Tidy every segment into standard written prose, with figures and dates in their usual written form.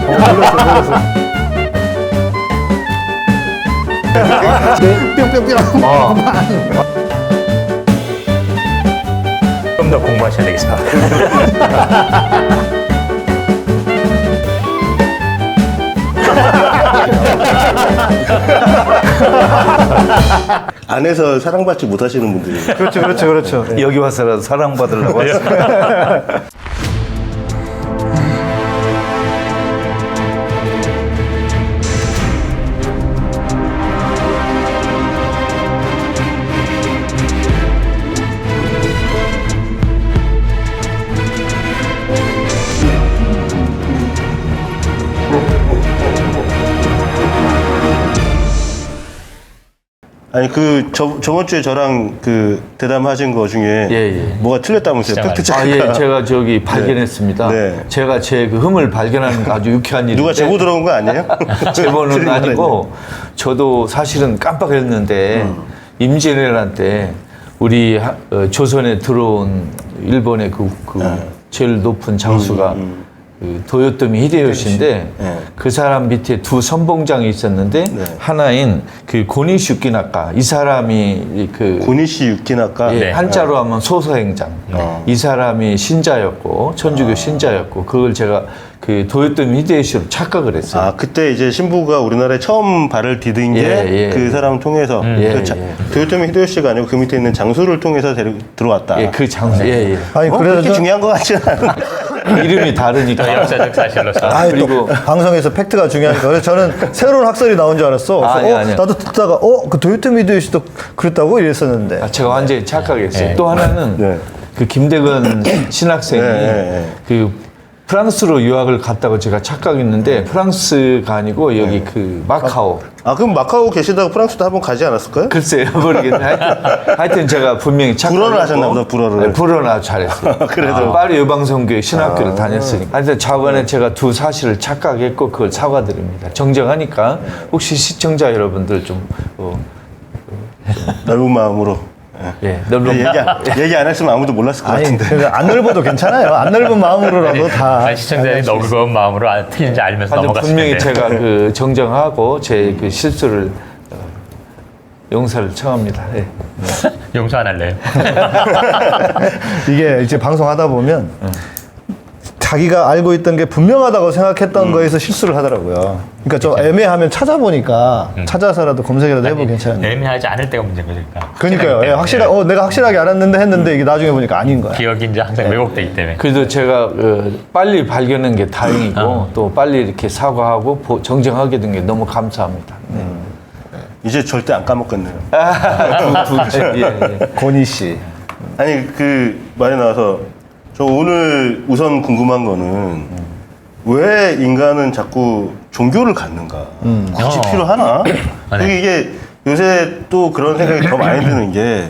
몰랐어. 뿅뿅뿅. 좀 더 공부하셔야 되겠습니다. 안에서 사랑받지 못하시는 분들이. 그렇죠. 여기 와서라도 사랑받으려고 왔어요. 아니 저번 주에 저랑 그 대담하신 거 중에 예. 뭐가 틀렸다면서요? 팩트 체크가. 예, 제가 저기 발견했습니다. 네. 제가 제 그 흠을 발견하는 거 아주 유쾌한 일인데. 누가 제보 들어온 거 아니에요? 제보는 틀린 아니고 저도 사실은 깜빡했는데 임진왜란 때 우리 조선에 들어온 일본의 제일 높은 장수가 그 도요토미 히데요시인데 그 사람 밑에 두 선봉장이 있었는데 하나인 그 고니시 유키나카 이 사람이 그 고니시 유키나카. 예, 한자로 하면 소서행장. 이 사람이 신자였고 천주교 신자였고 그걸 제가 그 도요토미 히데요시로 착각을 했어요. 아 그때 이제 신부가 우리나라에 처음 발을 디딘 게 그 사람을 통해서 도요토미 히데요시가 아니고 그 밑에 있는 장수를 통해서 들어왔다. 예, 그 장수. 예. 아니 그렇게 그래서 중요한 것 같지는 않아. 이름이 다르니까. 역사적 사실로서. 그리고 방송에서 팩트가 중요하니까 그래서 저는 새로운 학설이 나온 줄 알았어. 그래서 아니요. 나도 듣다가 그 도요토미 히데요시도 그랬다고 이랬었는데. 제가 완전히 착각했어요. 또 하나는 그 김대건 신학생이 그 프랑스로 유학을 갔다고 제가 착각했는데 프랑스가 아니고 여기 그 마카오. 아 그럼 마카오 계시다가 프랑스도 한번 가지 않았을까요? 글쎄요, 모르겠네. 하여튼 제가 분명히 착각을 불어를 했고. 하셨나 보다, 불어를. 네, 불어는 아주 잘했어요. 그래도. 파리 여방선교회 신학교를 다녔으니까. 하여튼 저번에 제가 두 사실을 착각했고 그걸 사과드립니다. 정정하니까 혹시 시청자 여러분들 좀 넓은 마음으로. 얘기 안 했으면 아무도 몰랐을 것 아니 같은데. 안 넓어도 괜찮아요. 안 넓은 마음으로라도 다. 시청자들이 넓은 마음으로 틀린지 알면서 하여튼 넘어갔을 분명히 텐데. 제가 그 정정하고 제 그 실수를 용서를 청합니다. 예. 용서 안 할래요? 이게 이제 방송하다 보면 자기가 알고 있던 게 분명하다고 생각했던 거에서 실수를 하더라고요. 그러니까 좀 애매하면 찾아보니까 찾아서라도 검색이라도 해보면 괜찮은데. 애매하지 않을 때가 문제인 거니까. 그러니까요. 예, 내가 확실하게 알았는데 했는데 이게 나중에 보니까 아닌 거야. 기억이 이제 항상 왜곡되기 때문에. 그래도 제가 빨리 발견한 게 다행이고 또 빨리 이렇게 사과하고 정정하게 된 게 너무 감사합니다. 네. 이제 절대 안 까먹겠네요. 예. 고니 씨. 아니 그 말이 나와서 저 오늘 우선 궁금한 거는 왜 인간은 자꾸 종교를 갖는가? 굳이 필요하나? 이게 요새 또 그런 생각이 더 많이 드는 게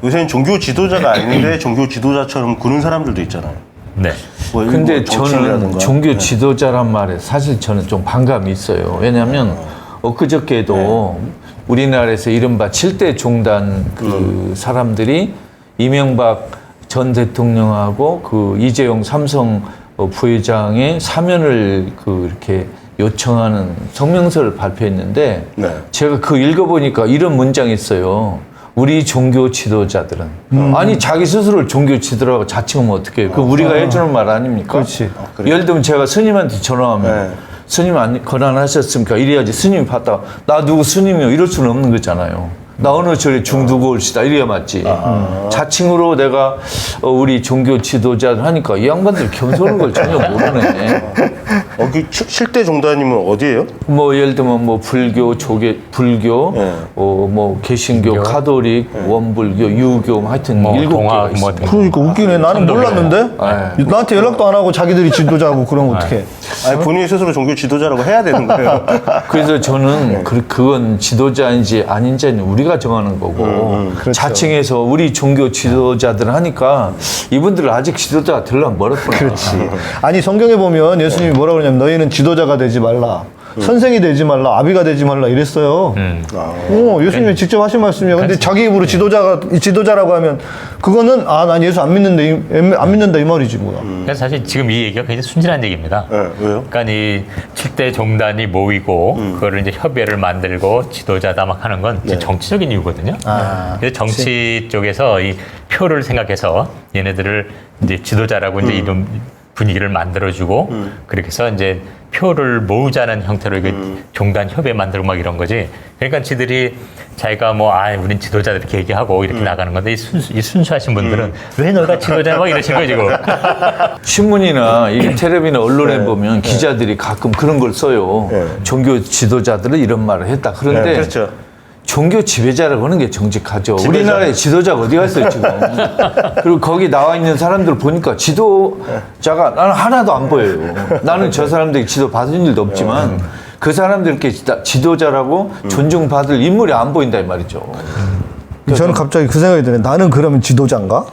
요새는 종교 지도자가 아닌데 종교 지도자처럼 구는 사람들도 있잖아요. 네. 뭐 근데 뭐 저는 정치인이라든가. 종교 지도자란 말에 사실 저는 좀 반감이 있어요. 왜냐하면 엊그저께도 우리나라에서 이른바 7대 종단 그 사람들이 이명박 전 대통령하고 그 이재용 삼성 부회장의 사면을 이렇게 요청하는 성명서를 발표했는데 제가 그거 읽어보니까 이런 문장이 있어요. 우리 종교 지도자들은 아니 자기 스스로를 종교 지도라고 자칭하면 어떡해요? 그 우리가 해주는 말 아닙니까? 그렇지. 예를 들면 제가 스님한테 전화하면 스님 안 권한하셨습니까? 이래야지 스님이 봤다가 나 누구 스님이요? 이럴 수는 없는 거잖아요. 나 어느 절에 중두고 올시다 이래야 맞지. 자칭으로 내가 우리 종교 지도자들 하니까 이 양반들 겸손한 걸 전혀 모르네. 그 7대 종단이면 어디예요? 뭐 예를 들면 뭐 불교, 불교, 뭐 개신교, 가톨릭, 원불교, 유교, 하여튼 뭐 7개가 동학 있습니다. 뭐 등등. 그러니까 웃기네. 나는 몰랐는데? 네. 나한테 연락도 안 하고 자기들이 지도자고 그러면 어떡해. 아니 본인이 스스로 종교 지도자라고 해야 되는 거예요. 그래서 저는 그건 지도자인지 아닌지는 우리가 정하는 거고 그렇죠. 자칭해서 우리 종교 지도자들 하니까 이분들은 아직 지도자가 되려면 멀었구나. 그렇지. 아니 성경에 보면 예수님이 뭐라고 그러냐면 너희는 지도자가 되지 말라. 선생이 되지 말라, 아비가 되지 말라 이랬어요. 예수님이 직접 하신 말씀이에요. 근데 자기 입으로 지도자라고 하면 그거는 난 예수 안 믿는다 이 말이지 뭐야. 그래서 사실 지금 이 얘기가 굉장히 순진한 얘기입니다. 네, 왜요? 그러니까 이 7대 종단이 모이고 그거를 이제 협의회를 만들고 지도자다 막 하는 건 이제 정치적인 이유거든요. 그래서 정치 쪽에서 이 표를 생각해서 얘네들을 이제 지도자라고 이제 이런 분위기를 만들어주고 그렇게 해서 이제 표를 모으자는 형태로 이게 종단 협의회 만들고 막 이런 거지. 그러니까 지들이 자기가 우린 지도자들 이렇게 얘기하고 이렇게 나가는 건데 이 순수하신 분들은 왜 너가 지도자냐 막 이러신 거지 지금. 신문이나 이 텔레비나 언론에 보면 기자들이 가끔 그런 걸 써요. 종교 지도자들은 이런 말을 했다. 그런데 그렇죠. 종교 지배자라고 하는 게 정직하죠. 지배자. 우리나라에 지도자가 어디 갔어요, 지금. 그리고 거기 나와 있는 사람들 보니까 지도자가 나는 하나도 안 보여요. 나는 저 사람들이 지도 받은 일도 없지만 그 사람들께 지도자라고 존중받을 인물이 안 보인다 이 말이죠. 저는 갑자기 그 생각이 드네. 나는 그러면 지도자인가?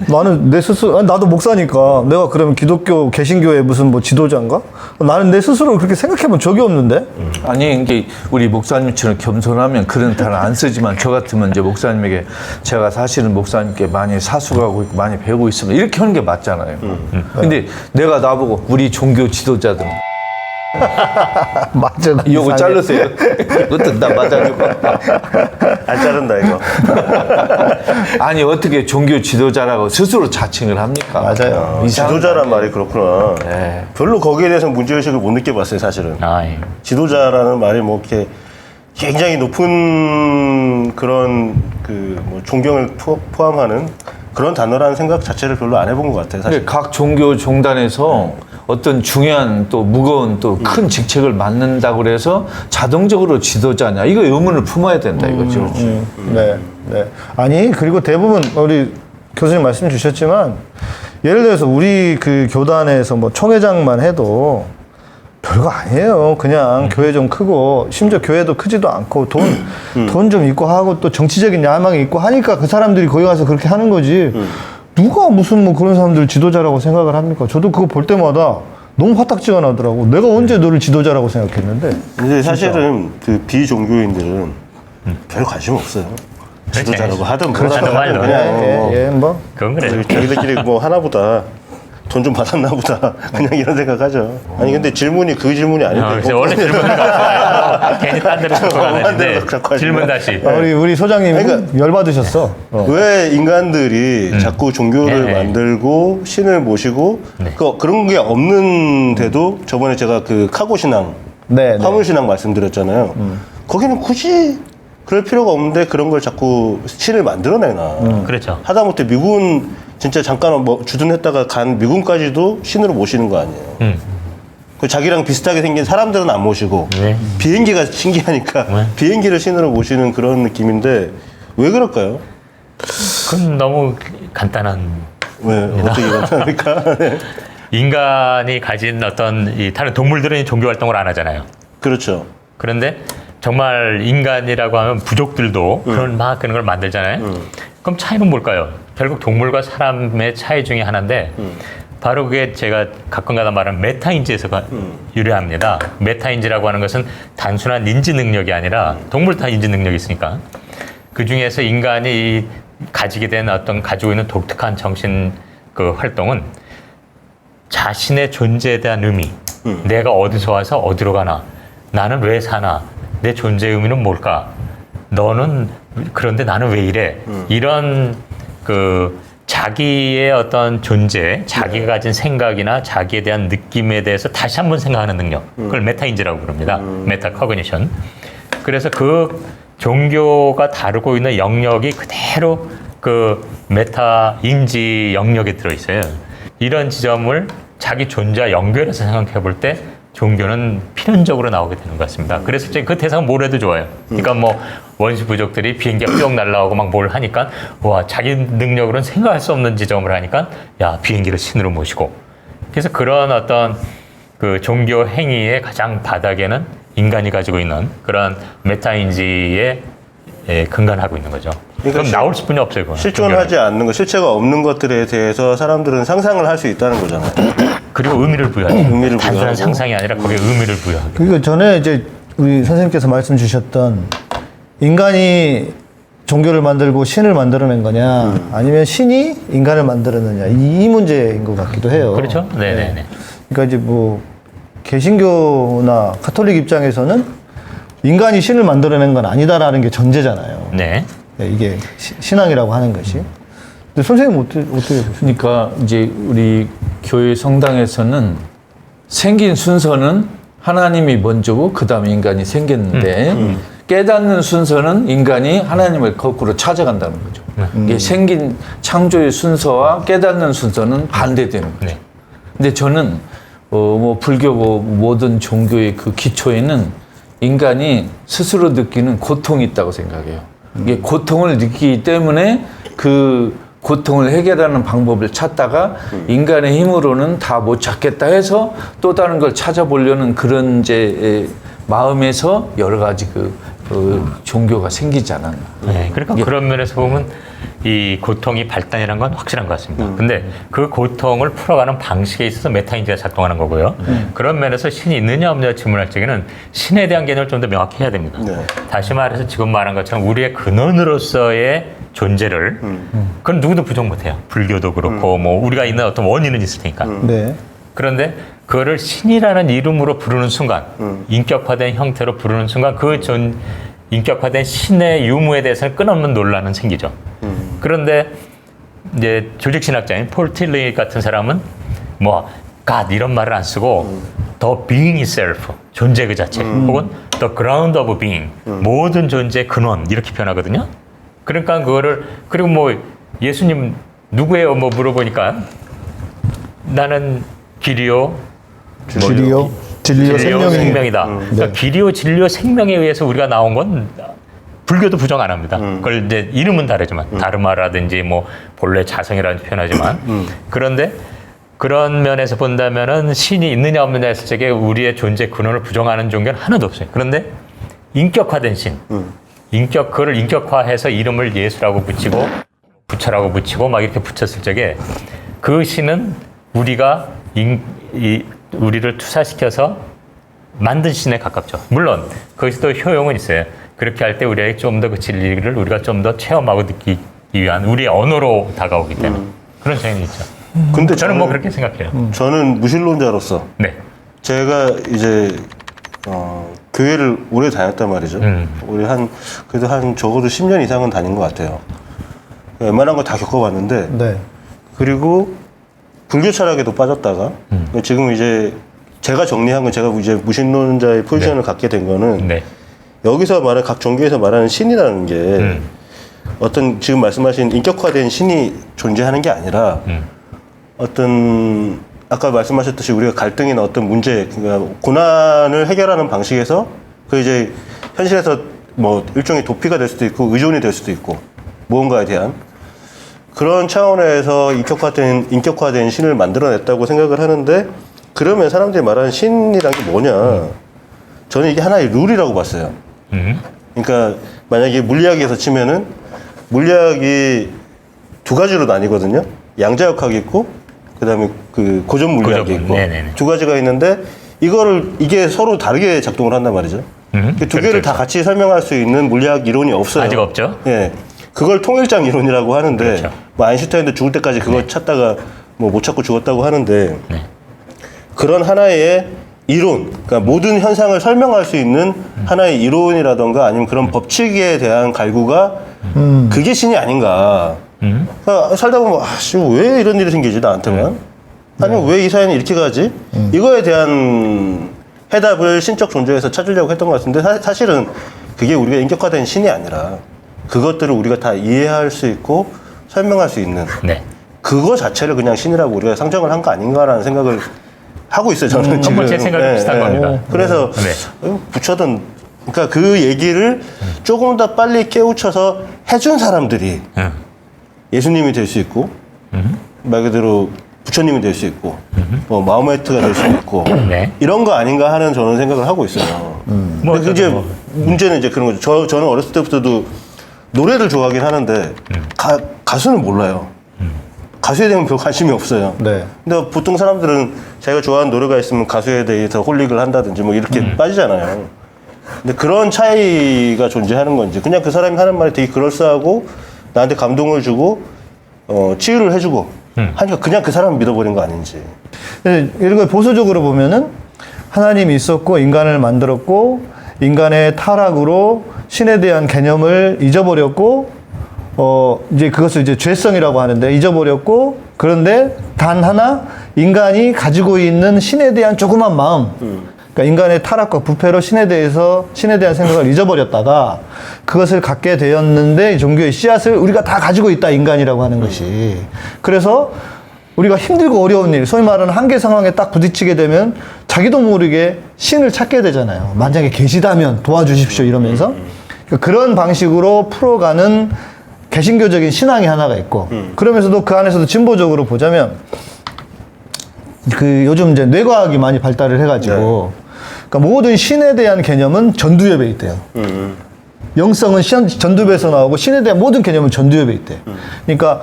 나는 내 스스로, 나도 목사니까 내가 그러면 기독교 개신교의 무슨 지도자인가? 나는 내 스스로 그렇게 생각해 본 적이 없는데? 아니, 이게 우리 목사님처럼 겸손하면 그런 단어 안 쓰지만 저 같으면 이제 목사님에게 제가 사실은 목사님께 많이 사수하고 있고 많이 배우고 있으면 이렇게 하는 게 맞잖아요. 근데 내가 나보고 우리 종교 지도자들 맞아. 이거 잘르세요. 이것도 나 맞아주고. 안 자른다 이거. 아니 어떻게 종교 지도자라고 스스로 자칭을 합니까? 맞아요. 지도자란 말이 그렇구나. 네. 별로 거기에 대해서 문제의식을 못 느껴봤어요 사실은. 예. 지도자라는 말이 이렇게 굉장히 높은 그런 존경을 포함하는 그런 단어라는 생각 자체를 별로 안 해본 것 같아요 사실. 근데 각 종교 종단에서 어떤 중요한 또 무거운 또 큰 직책을 맡는다고 그래서 자동적으로 지도자냐 이거 의문을 품어야 된다 이거죠. 네. 아니, 그리고 대부분 우리 교수님 말씀 주셨지만 예를 들어서 우리 그 교단에서 총회장만 해도 별거 아니에요. 그냥 교회 좀 크고 심지어 교회도 크지도 않고 돈 좀 있고 하고 또 정치적인 야망이 있고 하니까 그 사람들이 거기 가서 그렇게 하는 거지. 누가 무슨 그런 사람들 지도자라고 생각을 합니까? 저도 그거 볼 때마다 너무 화딱지가 나더라고. 내가 언제 너를 지도자라고 생각했는데. 근데 사실은 그 비종교인들은 별 관심 없어요. 지도자라고 하든 뭐라도 하든 그냥 그건 그래. 자기들끼리 하나보다 돈 좀 받았나 보다 그냥 이런 생각하죠. 아니 근데 질문이 그 질문이 아닌데 원래 질문을 갖고 괜히 딴 데로 자꾸 가는데 질문 다시. 우리 소장님이 열받으셨어. 왜 인간들이 자꾸 종교를 만들고 신을 모시고 그런 게 없는데도 저번에 제가 그 카고 신앙, 화물 신앙 말씀드렸잖아요. 거기는 굳이 그럴 필요가 없는데 그런 걸 자꾸 신을 만들어내나. 그렇죠. 하다못해 미군 진짜 잠깐 주둔했다가 간 미군까지도 신으로 모시는 거 아니에요. 그 자기랑 비슷하게 생긴 사람들은 안 모시고 비행기가 신기하니까 비행기를 신으로 모시는 그런 느낌인데 왜 그럴까요? 그건 너무 간단한. 왜 어떻게 간단합니까? 네. 인간이 가진 어떤 다른 동물들은 종교 활동을 안 하잖아요. 그렇죠. 그런데 정말 인간이라고 하면 부족들도 그런 걸 만들잖아요. 그럼 차이는 뭘까요? 결국 동물과 사람의 차이 중에 하나인데 바로 그게 제가 가끔가다 말하는 메타인지에서 유래합니다. 메타인지라고 하는 것은 단순한 인지 능력이 아니라 동물 다 인지 능력이 있으니까 그 중에서 인간이 가지게 된 가지고 있는 독특한 정신 활동은 자신의 존재에 대한 의미, 내가 어디서 와서 어디로 가나, 나는 왜 사나, 내 존재의 의미는 뭘까? 너는 그런데 나는 왜 이래? 이런 자기의 어떤 존재, 자기가 가진 생각이나 자기에 대한 느낌에 대해서 다시 한번 생각하는 능력, 그걸 메타인지라고 부릅니다. 메타커그니션. 그래서 그 종교가 다루고 있는 영역이 그대로 메타인지 영역에 들어있어요. 이런 지점을 자기 존재와 연결해서 생각해 볼 때 종교는 필연적으로 나오게 되는 것 같습니다. 그래서 그 대상은 뭘 해도 좋아요. 그러니까 원시 부족들이 비행기가 뿅 날라오고 뭘 하니까 와, 자기 능력으로는 생각할 수 없는 지점을 하니까 야, 비행기를 신으로 모시고. 그래서 그런 어떤 종교 행위의 가장 바닥에는 인간이 가지고 있는 그런 메타인지에 근간하고 있는 거죠. 그러니까 그럼 나올 수뿐이 없어요. 실존하지 않는 것, 실체가 없는 것들에 대해서 사람들은 상상을 할 수 있다는 거잖아요. 그리고 의미를 부여하죠. 의미를 단순한 부여하고. 상상이 아니라 거기에 의미를 부여하고. 그러니까 전에 이제 우리 선생님께서 말씀 주셨던 인간이 종교를 만들고 신을 만들어낸 거냐, 아니면 신이 인간을 만들었느냐, 이 문제인 것 같기도 해요. 그렇죠? 네네네. 그러니까 이제 뭐 개신교나 가톨릭 입장에서는 인간이 신을 만들어낸 건 아니다라는 게 전제잖아요. 네. 네, 이게 신앙이라고 하는 것이. 근데 선생님 어떻게 보세요? 그러니까 이제 우리 교회 성당에서는 생긴 순서는 하나님이 먼저고 그 다음에 인간이 생겼는데 깨닫는 순서는 인간이 하나님을 거꾸로 찾아간다는 거죠. 이게 생긴 창조의 순서와 깨닫는 순서는 반대되는 거죠. 네. 근데 저는 뭐 불교고 모든 종교의 그 기초에는 인간이 스스로 느끼는 고통이 있다고 생각해요. 이게 고통을 느끼기 때문에 그 고통을 해결하는 방법을 찾다가 인간의 힘으로는 다 못 찾겠다 해서 또 다른 걸 찾아보려는 그런 이제 마음에서 여러 가지 그 종교가 생기지 않았나. 네, 그러니까 그런 면에서 보면 이 고통이 발단이라는 건 확실한 것 같습니다. 근데 그 고통을 풀어가는 방식에 있어서 메타인지가 작동하는 거고요. 그런 면에서 신이 있느냐 없느냐 질문할 적에는 신에 대한 개념을 좀 더 명확히 해야 됩니다. 네. 다시 말해서 지금 말한 것처럼 우리의 근원으로서의 존재를 그건 누구도 부정 못해요. 불교도 그렇고 뭐 우리가 있는 어떤 원인은 있을 테니까. 네. 그런데 그거를 신이라는 이름으로 부르는 순간, 인격화된 형태로 부르는 순간 그 인격화된 신의 유무에 대해서는 끊임없는 논란은 생기죠. 그런데 이제 조직신학자인 폴 틸리 같은 사람은 뭐 God 이런 말을 안 쓰고 the being itself, 존재 그 자체, 혹은 the ground of being, 모든 존재의 근원 이렇게 표현하거든요. 그러니까 그거를 그리고 뭐 예수님 누구예요? 뭐 물어보니까 나는 길이요, 진리요, 생명이다. 그러니까 길이요, 진리요, 생명에 의해서 우리가 나온 건 불교도 부정 안 합니다. 그걸 이제 이름은 다르지만 다르마라든지 뭐 본래 자성이라는 표현하지만 그런데 그런 면에서 본다면은 신이 있느냐 없느냐 했을 적에 우리의 존재 근원을 부정하는 종교는 하나도 없어요. 그런데 인격화된 신, 그걸 인격화해서 이름을 예수라고 붙이고 부처라고 붙이고 막 이렇게 붙였을 적에 그 신은 우리가 우리를 투사시켜서 만든 신에 가깝죠. 물론 거기서도 효용은 있어요. 그렇게 할 때 우리에게 좀 더 그 진리를 우리가 좀 더 체험하고 느끼기 위한 우리의 언어로 다가오기 때문에 그런 차이는 있죠. 근데 저는 뭐 그렇게 생각해요. 저는 무신론자로서 네. 제가 이제 교회를 오래 다녔단 말이죠. 우리 그래도 한 적어도 10년 이상은 다닌 것 같아요. 웬만한 거 다 겪어봤는데 네. 그리고 불교 철학에도 빠졌다가 지금 이제 제가 정리한 건 제가 이제 무신론자의 포지션을 갖게 된 거는 네. 여기서 말하는 각 종교에서 말하는 신이라는 게 어떤 지금 말씀하신 인격화된 신이 존재하는 게 아니라 어떤 아까 말씀하셨듯이 우리가 갈등이나 어떤 문제, 그러니까 고난을 해결하는 방식에서 그 이제 현실에서 뭐 일종의 도피가 될 수도 있고 의존이 될 수도 있고 무언가에 대한 그런 차원에서 인격화된 신을 만들어냈다고 생각을 하는데 그러면 사람들이 말하는 신이란 게 뭐냐? 저는 이게 하나의 룰이라고 봤어요. 그러니까 만약에 물리학에서 치면은 물리학이 두 가지로 나뉘거든요. 양자역학이 있고 그다음에 그 고전 물리학이 있고 네네네. 두 가지가 있는데 이게 서로 다르게 작동을 한단 말이죠. 두 개를 다 같이 설명할 수 있는 물리학 이론이 없어요. 아직 없죠. 예. 그걸 통일장 이론이라고 하는데 그렇죠. 뭐 아인슈타인도 죽을 때까지 그거 찾다가 뭐 못 찾고 죽었다고 하는데 그런 하나의 이론, 그러니까 모든 현상을 설명할 수 있는 하나의 이론이라던가 아니면 그런 법칙에 대한 갈구가 그게 신이 아닌가. 그러니까 살다 보면 왜 이런 일이 생기지 나한테만? 아니면 왜 이 사연이 이렇게 가지? 이거에 대한 해답을 신적 존재에서 찾으려고 했던 것 같은데 사실은 그게 우리가 인격화된 신이 아니라 그것들을 우리가 다 이해할 수 있고 설명할 수 있는 네. 그거 자체를 그냥 신이라고 우리가 상정을 한 거 아닌가라는 생각을 하고 있어요. 저는 지금. 제 생각이 비슷한 겁니다. 그래서 부처든 그러니까 그 얘기를 조금 더 빨리 깨우쳐서 해준 사람들이 예수님이 될 수 있고 말 그대로 부처님이 될 수 있고 뭐 마호메트가 될 수 있고 네. 이런 거 아닌가 하는 저는 생각을 하고 있어요. 뭐 근데 이제 문제는 이제 그런 거죠. 저는 어렸을 때부터도 노래를 좋아하긴 하는데 가수는 몰라요. 가수에 대한 별 관심이 없어요. 네. 근데 보통 사람들은 자기가 좋아하는 노래가 있으면 가수에 대해서 홀릭을 한다든지 뭐 이렇게 빠지잖아요. 근데 그런 차이가 존재하는 건지 그냥 그 사람이 하는 말이 되게 그럴싸하고 나한테 감동을 주고 치유를 해주고 하니까 그냥 그 사람을 믿어버린 거 아닌지. 이런 걸 보수적으로 보면은 하나님이 있었고 인간을 만들었고 인간의 타락으로 신에 대한 개념을 잊어버렸고 이제 그것을 이제 죄성이라고 하는데 잊어버렸고 그런데 단 하나 인간이 가지고 있는 신에 대한 조그만 마음 그러니까 인간의 타락과 부패로 신에 대한 생각을 잊어버렸다가 그것을 갖게 되었는데 이 종교의 씨앗을 우리가 다 가지고 있다 인간이라고 하는 것이 그래서 우리가 힘들고 어려운 일 소위 말하는 한계 상황에 딱 부딪히게 되면 자기도 모르게 신을 찾게 되잖아요. 만약에 계시다면 도와주십시오 이러면서 그런 방식으로 풀어가는 개신교적인 신앙이 하나가 있고 그러면서도 그 안에서도 진보적으로 보자면 그 요즘 이제 뇌과학이 많이 발달을 해가지고 그러니까 모든 신에 대한 개념은 전두엽에 있대요. 영성은 전두엽에서 나오고 신에 대한 모든 개념은 전두엽에 있대요. 그러니까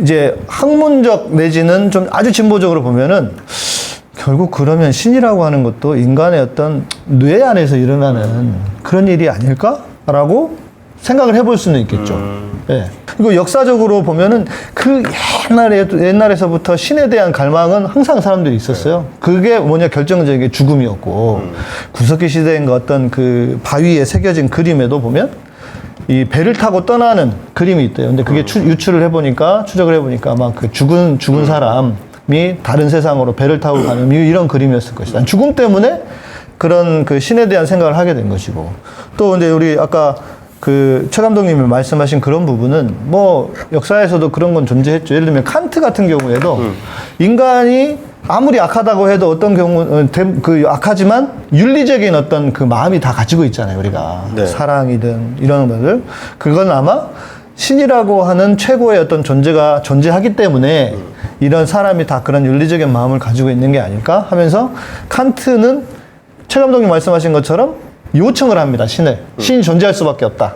이제 학문적 내지는 좀 아주 진보적으로 보면은 결국 그러면 신이라고 하는 것도 인간의 어떤 뇌 안에서 일어나는 그런 일이 아닐까라고 생각을 해볼 수는 있겠죠. 예. 그리고 역사적으로 보면은 그 옛날에서부터 신에 대한 갈망은 항상 사람들이 있었어요. 그게 뭐냐 결정적인 게 죽음이었고 구석기 시대인 그 어떤 그 바위에 새겨진 그림에도 보면 이 배를 타고 떠나는 그림이 있대요. 근데 그게 추적을 해보니까 아마 그 죽은 사람이 다른 세상으로 배를 타고 가는 이런 그림이었을 것이다. 죽음 때문에 그런 그 신에 대한 생각을 하게 된 것이고 또 근데 우리 아까 그 최 감독님이 말씀하신 그런 부분은 뭐 역사에서도 그런 건 존재했죠. 예를 들면 칸트 같은 경우에도 인간이 아무리 악하다고 해도 어떤 경우는 그 악하지만 윤리적인 어떤 그 마음이 다 가지고 있잖아요. 우리가 네. 사랑이든 이런 것들 그건 아마 신이라고 하는 최고의 어떤 존재가 존재하기 때문에 이런 사람이 다 그런 윤리적인 마음을 가지고 있는 게 아닐까 하면서 칸트는 최 감독님 말씀하신 것처럼 요청을 합니다. 신을. 신이 존재할 수밖에 없다.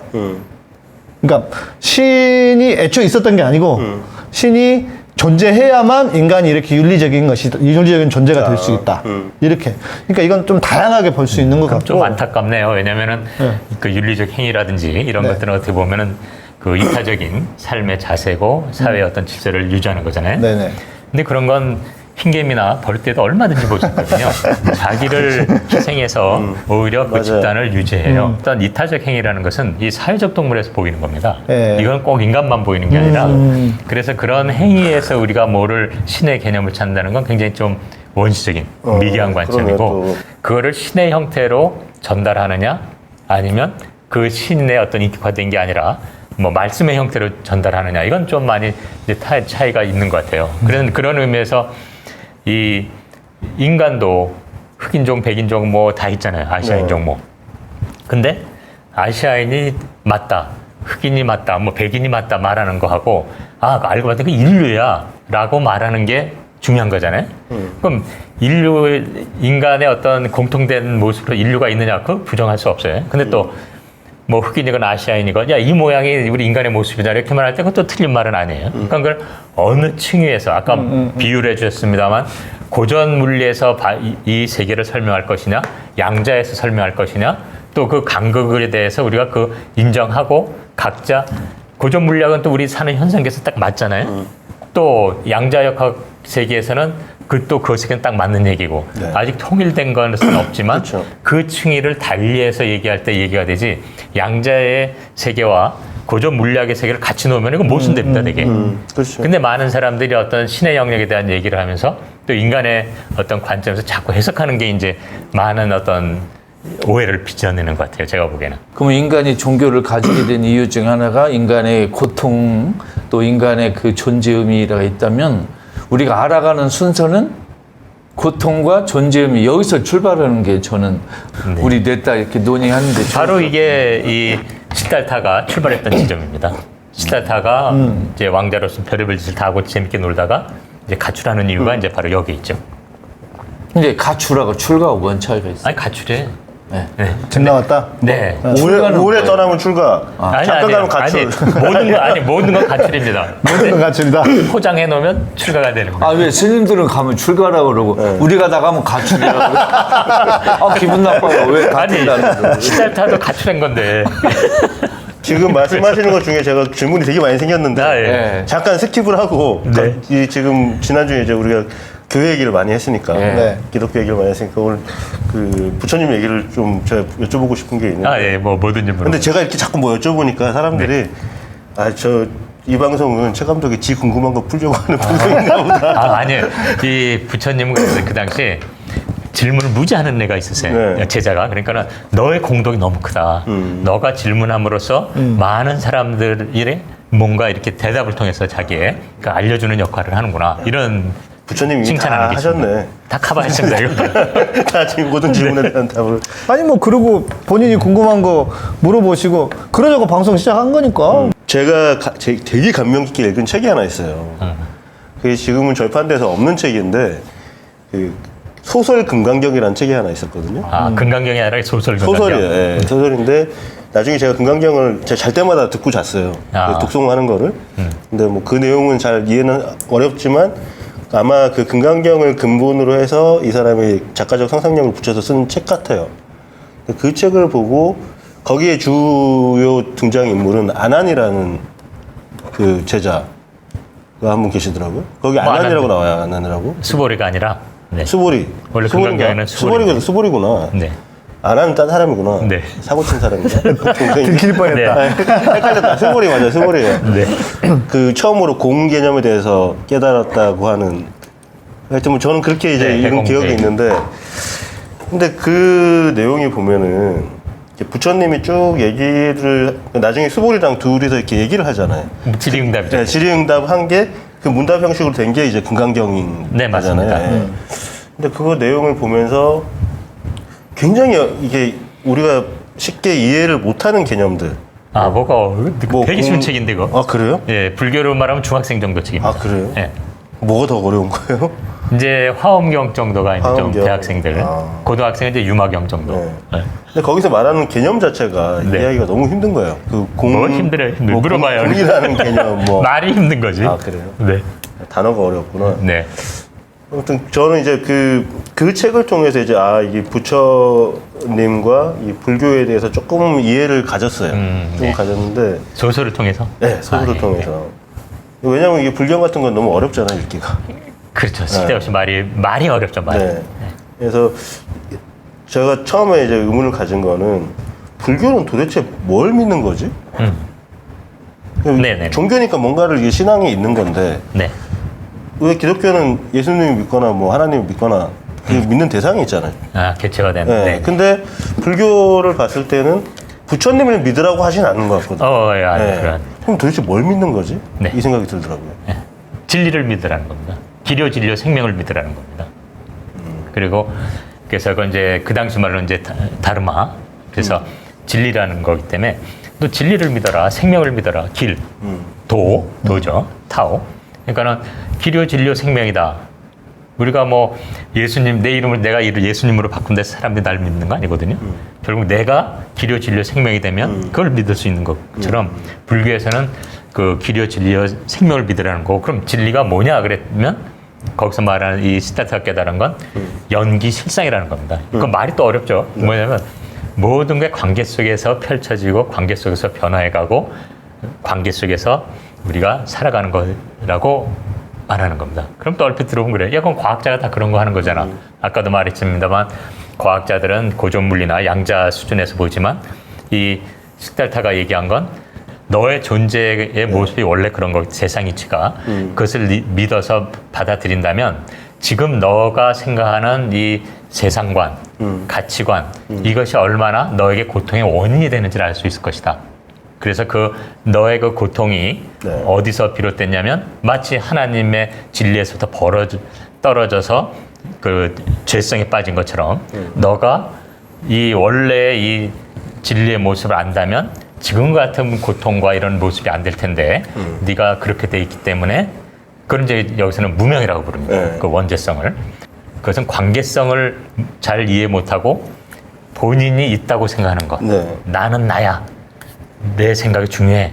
그러니까 신이 애초에 있었던 게 아니고 신이 존재해야만 인간이 이렇게 윤리적인 존재가 될 수 있다. 이렇게. 그러니까 이건 좀 다양하게 볼 수 있는 것 같고. 좀 안타깝네요. 왜냐면은 그 윤리적 행위라든지 이런 것들은 어떻게 보면은 그 이타적인 삶의 자세고 사회의 어떤 질서를 유지하는 거잖아요. 네네. 근데 그런 건 핑계미나 벌 때도 얼마든지 볼 수 있거든요. 자기를 희생해서 오히려 그 맞아요. 집단을 유지해요. 일단 이타적 행위라는 것은 이 사회적 동물에서 보이는 겁니다. 네. 이건 꼭 인간만 보이는 게 아니라 그래서 그런 행위에서 우리가 뭐를 신의 개념을 찾는다는 건 굉장히 좀 원시적인 미개한 관점이고 그러네, 그거를 신의 형태로 전달하느냐 아니면 그 신의 어떤 인격화된 게 아니라 뭐 말씀의 형태로 전달하느냐 이건 좀 많이 이제 차이가 있는 것 같아요. 그런 의미에서 이 인간도 흑인종, 백인종 뭐 다 있잖아요. 아시아인종 뭐. 근데 아시아인이 맞다, 흑인이 맞다, 뭐 백인이 맞다 말하는 거하고 알고 봤더니 그 인류야라고 말하는 게 중요한 거잖아요. 그럼 인간의 어떤 공통된 모습으로 인류가 있느냐 그거 부정할 수 없어요. 근데 또 뭐 흑인이건 아시아인이건 이 모양이 우리 인간의 모습이다 이렇게 말할 때 그것도 틀린 말은 아니에요. 그러니까 그걸 어느 층위에서 아까 비유를 해주셨습니다만 고전 물리에서 이 세계를 설명할 것이냐 양자에서 설명할 것이냐 또 그 간극에 대해서 우리가 그 인정하고 각자 고전 물리학은 또 우리 사는 현상에서 딱 맞잖아요. 또 양자역학 세계에서는 그 세계는 딱 맞는 얘기고 네. 아직 통일된 것은 없지만 그렇죠. 그 층위를 달리해서 얘기할 때 얘기가 되지 양자의 세계와 고전 물리학의 세계를 같이 놓으면 이건 모순됩니다 되게. 그렇죠. 근데 많은 사람들이 어떤 신의 영역에 대한 얘기를 하면서 또 인간의 어떤 관점에서 자꾸 해석하는 게 이제 많은 어떤 오해를 빚어내는 것 같아요 제가 보기에는. 그러면 인간이 종교를 가지게 된 이유 중 하나가 인간의 고통 또 인간의 그 존재 의미가 있다면 우리가 알아가는 순서는 고통과 존재 의미 여기서 출발하는 게 저는 우리 넷다 이렇게 논의하는데 바로 이게 이 시달타가 출발했던 지점입니다. 시달타가 이제 왕자로서 별의별 짓을 다 하고 재밌게 놀다가 이제 가출하는 이유가 이제 바로 여기 있죠. 근데 가출하고 출가하고 뭔 차이가 있어요? 아니 가출해. 집 나갔다? 네. 오래 떠나면 출가, 잠깐 가면 가출. 모든 건 가출입니다. 모든 건 가출이다. 포장해 놓으면 출가가 되는 거예요. 아, 왜 스님들은 가면 출가라고 그러고 우리가 나가면 가출이라고 그래? 아, 기분 나빠요. 왜 가출이라는 거. 시달타도 가출한 건데. 지금 말씀하시는 것 중에 제가 질문이 되게 많이 생겼는데 아, 예. 네. 잠깐 스킵을 하고 네. 이 지금 지난주에 이제 우리가 교회 얘기를 많이 했으니까 네. 기독교 얘기를 많이 했으니까 오늘 그 부처님 얘기를 좀 제가 여쭤보고 싶은 게 있는데 예, 뭐 뭐든지 물어. 근데 제가 이렇게 자꾸 뭐 여쭤보니까 사람들이 이 방송은 최 감독이 지 궁금한 거 풀려고 하는 방송인가 보다. 아니에요. 이 부처님은 그 당시 질문을 무지하는 애가 있었어요. 네. 제자가. 그러니까 너의 공덕이 너무 크다. 너가 질문함으로써 많은 사람들이 뭔가 이렇게 대답을 통해서 자기의 그 알려주는 역할을 하는구나. 이런 부처님이 다 칭찬하는 게 있습니다. 하셨네. 다 커버했습니다. 이거. 다 지금 모든 질문에 대한 답을. 아니 뭐 그러고 본인이 궁금한 거 물어보시고 그러자고 방송 시작한 거니까. 제가 되게 감명 깊게 읽은 책이 하나 있어요. 그게 지금은 절판돼서 없는 책인데 그 소설 금강경이라는 책이 하나 있었거든요. 금강경이 아니라 소설 금강경. 소설이에요. 예, 소설인데 나중에 제가 금강경을 제가 잘 때마다 듣고 잤어요. 그 독송하는 거를. 근데 뭐 그 내용은 잘 이해는 어렵지만 아마 그 금강경을 근본으로 해서 이 사람이 작가적 상상력을 붙여서 쓴 책 같아요. 그 책을 보고 거기에 주요 등장 인물은 아난이라는 그 제자가 한 분 계시더라고요. 거기 뭐 아난이라고 나와요. 아난이라고. 수보리가 아니라. 네. 수보리. 원래 금강경에는 수보리구나. 네. 아난은 딴 사람이구나. 네. 사고 친 사람이다. 동생이. 들킬 뻔했다. 네. 헷갈렸다. 수보리 맞아요. 수보리예요. 네. 그 처음으로 공 개념에 대해서 깨달았다고 하는. 하여튼 뭐 저는 그렇게 이제 네, 읽은 대공제. 기억이 있는데, 근데 그 내용이 보면은 이렇게 부처님이 쭉 얘기를 나중에 수보리랑 둘이서 이렇게 얘기를 하잖아요. 질의응답이죠. 네, 질의응답 한 게 그 문답 형식으로 된 게 이제 금강경인 네, 거잖아요. 맞습니다. 예. 근데 그거 내용을 보면서 굉장히 이게 우리가 쉽게 이해를 못하는 개념들. 뭐가 되게 쉬운 책인데 이거. 아 그래요? 예, 불교로 말하면 중학생 정도 책입니다. 아 그래요? 예. 뭐가 더 어려운 거예요? 이제 화엄경 정도가 이제 좀 화엄경. 대학생들, 고등학생은 이제 유마경 정도. 네. 네. 근데 거기서 말하는 개념 자체가 네. 이해하기가 너무 힘든 거예요. 그 뭐 힘들어요? 물어봐요. 공이라는 개념 뭐. 말이 힘든 거지. 아 그래요? 네. 단어가 어렵구나. 네. 아무튼 저는 이제 그 책을 통해서 이제 이게 부처님과 이 불교에 대해서 조금 이해를 가졌어요. 좀 네. 가졌는데, 소설을 통해서. 네, 소설을 예. 통해서. 왜냐면 이게 불경 같은 건 너무 어렵잖아요, 읽기가. 그렇죠. 쓸데없이 말이 어렵죠, 말이. 네. 그래서 제가 처음에 이제 의문을 가진 거는 불교는 도대체 뭘 믿는 거지? 네네. 종교니까 뭔가를 이게 신앙이 있는 건데 네. 왜 기독교는 예수님을 믿거나 뭐 하나님을 믿거나 그 믿는 대상이 있잖아요. 개체가 되는. 네. 네. 근데 불교를 봤을 때는 부처님을 믿으라고 하진 않는 것 같거든요. 예, 아니, 그런. 그럼 도대체 뭘 믿는 거지? 네. 이 생각이 들더라고요. 예. 진리를 믿으라는 겁니다. 기료 진료 생명을 믿으라는 겁니다. 그리고 그래서 그건 이제 그 당시 말로 이제 다르마. 그래서 진리라는 거기 때문에 또 진리를 믿어라, 생명을 믿어라, 길, 도죠, 타오. 그러니까는 기료 진료 생명이다. 우리가 뭐 예수님 내 이름을 내가 예수님으로 바꾼다 해서 사람들이 날 믿는 거 아니거든요. 결국 내가 기료 진료 생명이 되면 그걸 믿을 수 있는 것처럼 불교에서는 그 기료 진료 생명을 믿으라는 거고, 그럼 진리가 뭐냐 그랬면 거기서 말하는 이 시타트가 깨달은 건 연기 실상이라는 겁니다. 그건 말이 또 어렵죠. 뭐냐면 모든 게 관계 속에서 펼쳐지고 관계 속에서 변화해가고 관계 속에서 우리가 살아가는 거라고 말하는 겁니다. 그럼 또 얼핏 들어보면 그래요. 야, 그럼 과학자가 다 그런 거 하는 거잖아. 아까도 말했습니다만 과학자들은 고전물리나 양자 수준에서 보지만 이 식달타가 얘기한 건 너의 존재의 모습이 원래 그런 거, 세상 이치가 그것을 믿어서 받아들인다면 지금 너가 생각하는 이 세상관, 가치관 이것이 얼마나 너에게 고통의 원인이 되는지를 알 수 있을 것이다. 그래서 그 너의 그 고통이 어디서 비롯됐냐면 마치 하나님의 진리에서부터 떨어져서 그 죄성에 빠진 것처럼 너가 이 원래 이 진리의 모습을 안다면 지금 같은 고통과 이런 모습이 안 될 텐데 네가 그렇게 돼 있기 때문에 그런 이제 여기서는 무명이라고 부릅니다. 그 원죄성을. 그것은 관계성을 잘 이해 못하고 본인이 있다고 생각하는 것. 네. 나는 나야. 내 생각이 중요해.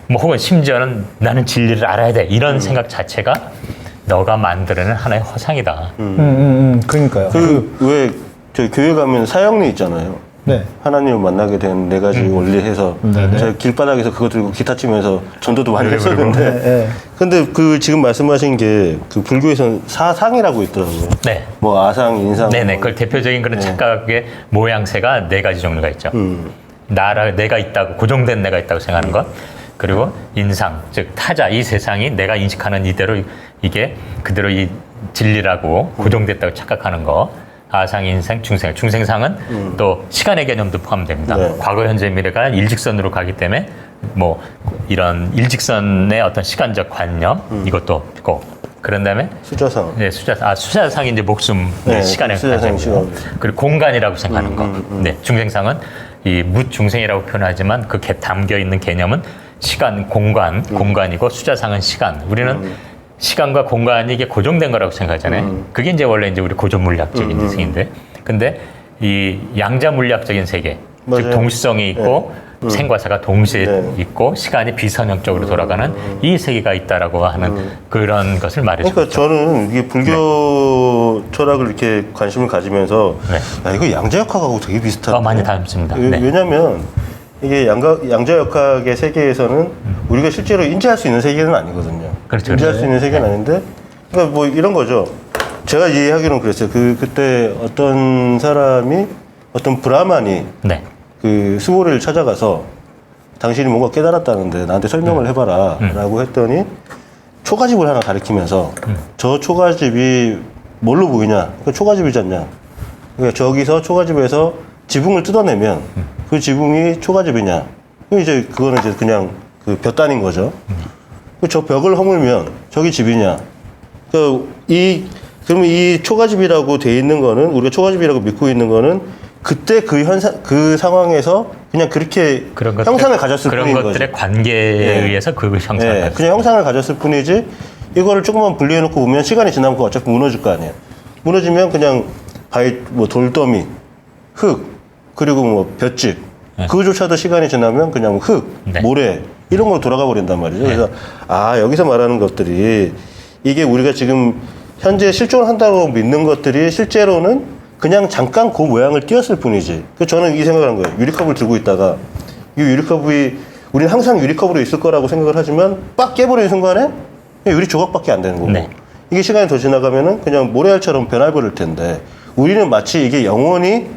뭐 혹은 심지어는 나는 진리를 알아야 돼. 이런 생각 자체가 너가 만들어낸 하나의 허상이다. 그러니까요. 왜 저희 교회 가면 사형리 있잖아요. 네. 하나님을 만나게 된 4가지 원리해서 제가 길바닥에서 그거 들고 기타 치면서 전도도 많이 했었는데 네. 근데 그 지금 말씀하신 게 그 불교에서는 사상이라고 있더라고요. 네. 뭐 아상, 인상. 네네. 그걸 대표적인 그런 착각의 모양새가 4가지 종류가 있죠. 내가 있다고, 고정된 내가 있다고 생각하는 것. 그리고 인상, 즉 타자, 이 세상이 내가 인식하는 이대로 이게 그대로 이 진리라고 고정됐다고 착각하는 거. 아상, 인상, 중생. 중생상은 또 시간의 개념도 포함됩니다. 네. 과거, 현재, 미래가 일직선으로 가기 때문에 뭐 이런 일직선의 어떤 시간적 관념 이것도 있고 그런 다음에 숫자상. 네, 숫자상이 이제 목숨, 네, 시간의 숫자상이 관념이고 그리고 공간이라고 생각하는 거. 네, 중생상은 이 무중생이라고 표현하지만 그 담겨 있는 개념은 시간, 공간이고 숫자상은 시간. 우리는 시간과 공간이 이게 고정된 거라고 생각하잖아요. 그게 이제 원래 이제 우리 고전 물리학적인 세계인데, 근데 이 양자 물리학적인 세계, 맞아요. 즉 동시성이 있고 생과사가 동시에 네. 있고 시간이 비선형적으로 돌아가는 이 세계가 있다라고 하는 그런 것을 말해주고 그러니까 저는 이게 불교 철학을 이렇게 관심을 가지면서 네. 야, 이거 양자역학하고 되게 비슷하다. 많이 닮습니다. 네. 왜냐면 이게 양자역학의 세계에서는 우리가 실제로 인지할 수 있는 세계는 아니거든요. 그렇죠. 인지할 수 있는 세계는 아닌데, 그러니까 뭐 이런 거죠. 제가 이해하기로는 그랬어요. 그때 어떤 사람이 어떤 브라만이 네. 그 수호를 찾아가서 당신이 뭔가 깨달았다는데 나한테 설명을 해봐라 라고 했더니 초가집을 하나 가리키면서 저 초가집이 뭘로 보이냐? 그 초가집이지 않냐? 그러니까 저기서 초가집에서 지붕을 뜯어내면 그 지붕이 초가집이냐? 그럼 이제 그거는 이제 그냥 그 벽단인 거죠. 저 벽을 허물면 저기 집이냐? 그러면 이 초가집이라고 돼 있는 거는 우리가 초가집이라고 믿고 있는 거는 그때 그 상황에서 그냥 그렇게 형상을 가졌을 그런 뿐인 것들의 거죠. 관계에 의해서 그 형상을 네, 가졌어요. 그냥 형상을 가졌을 뿐이지 이거를 조금만 분리해놓고 보면 시간이 지나면 그거 어차피 무너질 거 아니에요. 무너지면 그냥 뭐 돌더미, 흙, 그리고 뭐 볏짚 그거조차도 시간이 지나면 그냥 흙, 네. 모래 이런 걸로 돌아가 버린단 말이죠. 그래서 여기서 말하는 것들이 이게 우리가 지금 현재 실존을 한다고 믿는 것들이 실제로는 그냥 잠깐 그 모양을 띄었을 뿐이지. 저는 이 생각을 한 거예요. 유리컵을 들고 있다가 이 유리컵이 우리는 항상 유리컵으로 있을 거라고 생각을 하지만 빡 깨버리는 순간에 그냥 유리 조각밖에 안 되는 거고 네. 이게 시간이 더 지나가면은 그냥 모래알처럼 변해버릴 텐데 우리는 마치 이게 영원히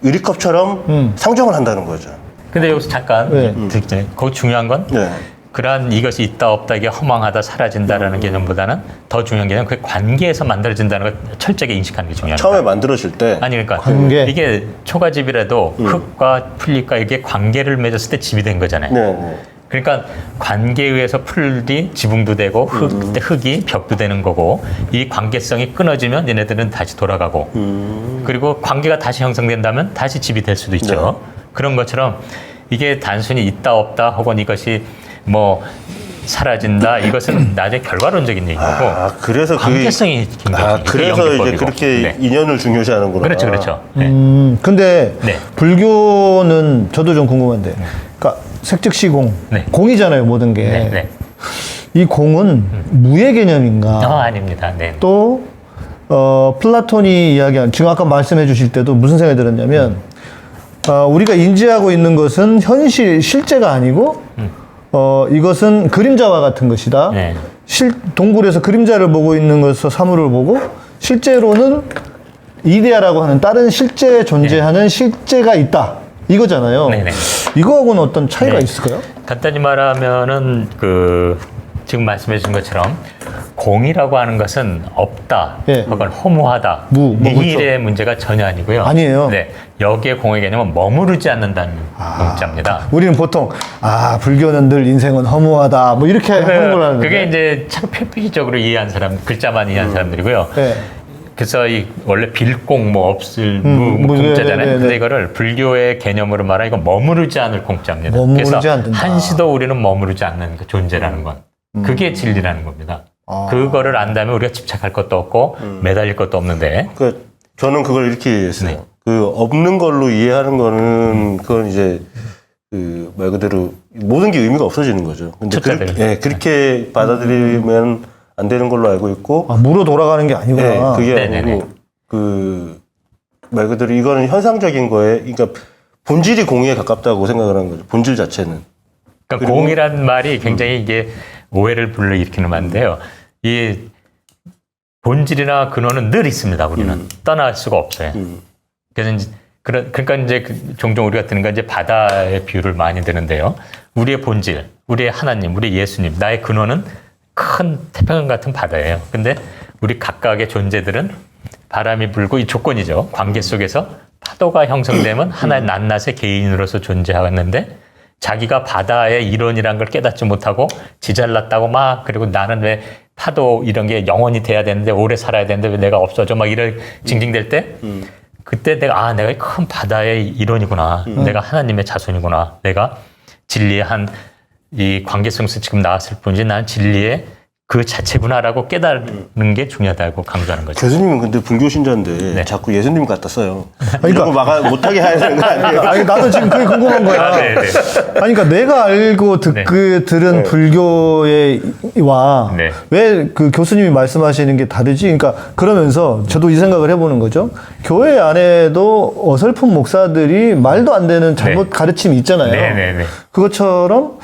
유리컵처럼 상정을 한다는 거죠. 근데 여기서 잠깐 네. 듣죠. 그 중요한 건 네. 그러한 이것이 있다 없다 이게 허망하다 사라진다라는 개념보다는 더 중요한 개념은 그 관계에서 만들어진다는 걸 철저하게 인식하는 게 중요합니다. 처음에 만들어질 때 아니 그러니까 관계. 이게 초가집이라도 흙과 풀잎과 이게 관계를 맺었을 때 집이 된 거잖아요. 네. 그러니까 관계에 의해서 풀이 지붕도 되고 흙이 벽도 되는 거고 이 관계성이 끊어지면 얘네들은 다시 돌아가고 그리고 관계가 다시 형성된다면 다시 집이 될 수도 있죠. 그런 것처럼 이게 단순히 있다 없다 혹은 이것이 뭐 사라진다 이것은 나중에 결과론적인 얘기고 그래서 관계성이 굉장히 그래서 이제 연결법이고. 그렇게 네. 인연을 중요시하는구나. 그렇죠. 네. 근데 네. 불교는 저도 좀 궁금한데, 그러니까 색즉시공, 네. 공이잖아요, 모든 게. 네. 네. 이 공은 무의 개념인가? 아닙니다. 네. 또 플라톤이 이야기한 지금 아까 말씀해 주실 때도 무슨 생각이 들었냐면 우리가 인지하고 있는 것은 실제가 아니고 이것은 그림자와 같은 것이다. 네. 동굴에서 그림자를 보고 있는 것에서 사물을 보고 실제로는 이데아라고 하는 다른 실제 존재하는 실제가 있다. 이거잖아요. 네네. 이거하고는 어떤 차이가 네. 있을까요? 간단히 말하면은 지금 말씀해 주신 것처럼 공이라고 하는 것은 없다 예. 혹은 허무하다 뭐 니힐의 그렇죠. 문제가 전혀 아니고요. 아니에요. 네, 여기에 공의 개념은 머무르지 않는다는 문자입니다. 우리는 보통 불교는 늘 인생은 허무하다 뭐 이렇게 하는 걸 하는데 그게 이제 참 표피적으로 이해한 사람, 글자만 이해한 사람들이고요. 네. 그래서 원래 빌공 뭐 없을 공자잖아요. 네네네. 근데 이거를 불교의 개념으로 말하면 이건 머무르지 않을 공자입니다. 머무르지 그래서 않는다. 한시도 우리는 머무르지 않는 그 존재라는 건 그게 진리라는 겁니다. 그거를 안다면 우리가 집착할 것도 없고 매달릴 것도 없는데 저는 그걸 이렇게 이해했어요. 그 없는 걸로 이해하는 거는 그건 이제 그 말 그대로 모든 게 의미가 없어지는 거죠. 근데 그렇게 받아들이면 안 되는 걸로 알고 있고. 무로 돌아가는 게 아니구나. 그게 네네네. 아니고 그 말 그대로 이거는 현상적인 거에, 그러니까 본질이 공에 가깝다고 생각을 하는 거죠. 본질 자체는. 그러니까 공이란 말이 굉장히 이게 오해를 불러일으키는 말인데요. 이 본질이나 근원은 늘 있습니다. 우리는 떠날 수가 없어요. 그래서 이제 그러니까 이제 종종 우리가 드는 건 이제 바다의 비유를 많이 드는데요. 우리의 본질, 우리의 하나님, 우리의 예수님, 나의 근원은 큰 태평양 같은 바다예요. 근데 우리 각각의 존재들은 바람이 불고 이 조건이죠. 관계 속에서 파도가 형성되면 하나의 낱낱의 개인으로서 존재하는데 자기가 바다의 일원이란 걸 깨닫지 못하고 지잘났다고 막, 그리고 나는 왜 파도 이런 게 영원히 돼야 되는데 오래 살아야 되는데 왜 내가 없어져 막 이런 징징댈 때 그때 내가 내가 큰 바다의 일원이구나. 내가 하나님의 자손이구나. 내가 진리의 이 관계성에서 지금 나왔을 뿐이지 난 진리의 그 자체구나라고 깨달는 게 중요하다고 강조하는 거죠. 교수님은 근데 분교 신자인데 네. 자꾸 예수님 갖다 써요. 그러니까 이런 거 못하게 해야 되는 거 아니에요? 아니, 나도 지금 그게 궁금한 거야. 네네. 아니, 그러니까 내가 알고 들은 불교와 네. 왜 그 교수님이 말씀하시는 게 다르지? 그러니까 그러면서 저도 이 생각을 해보는 거죠. 교회 안에도 어설픈 목사들이 말도 안 되는 잘못 가르침이 있잖아요. 네네네. 그것처럼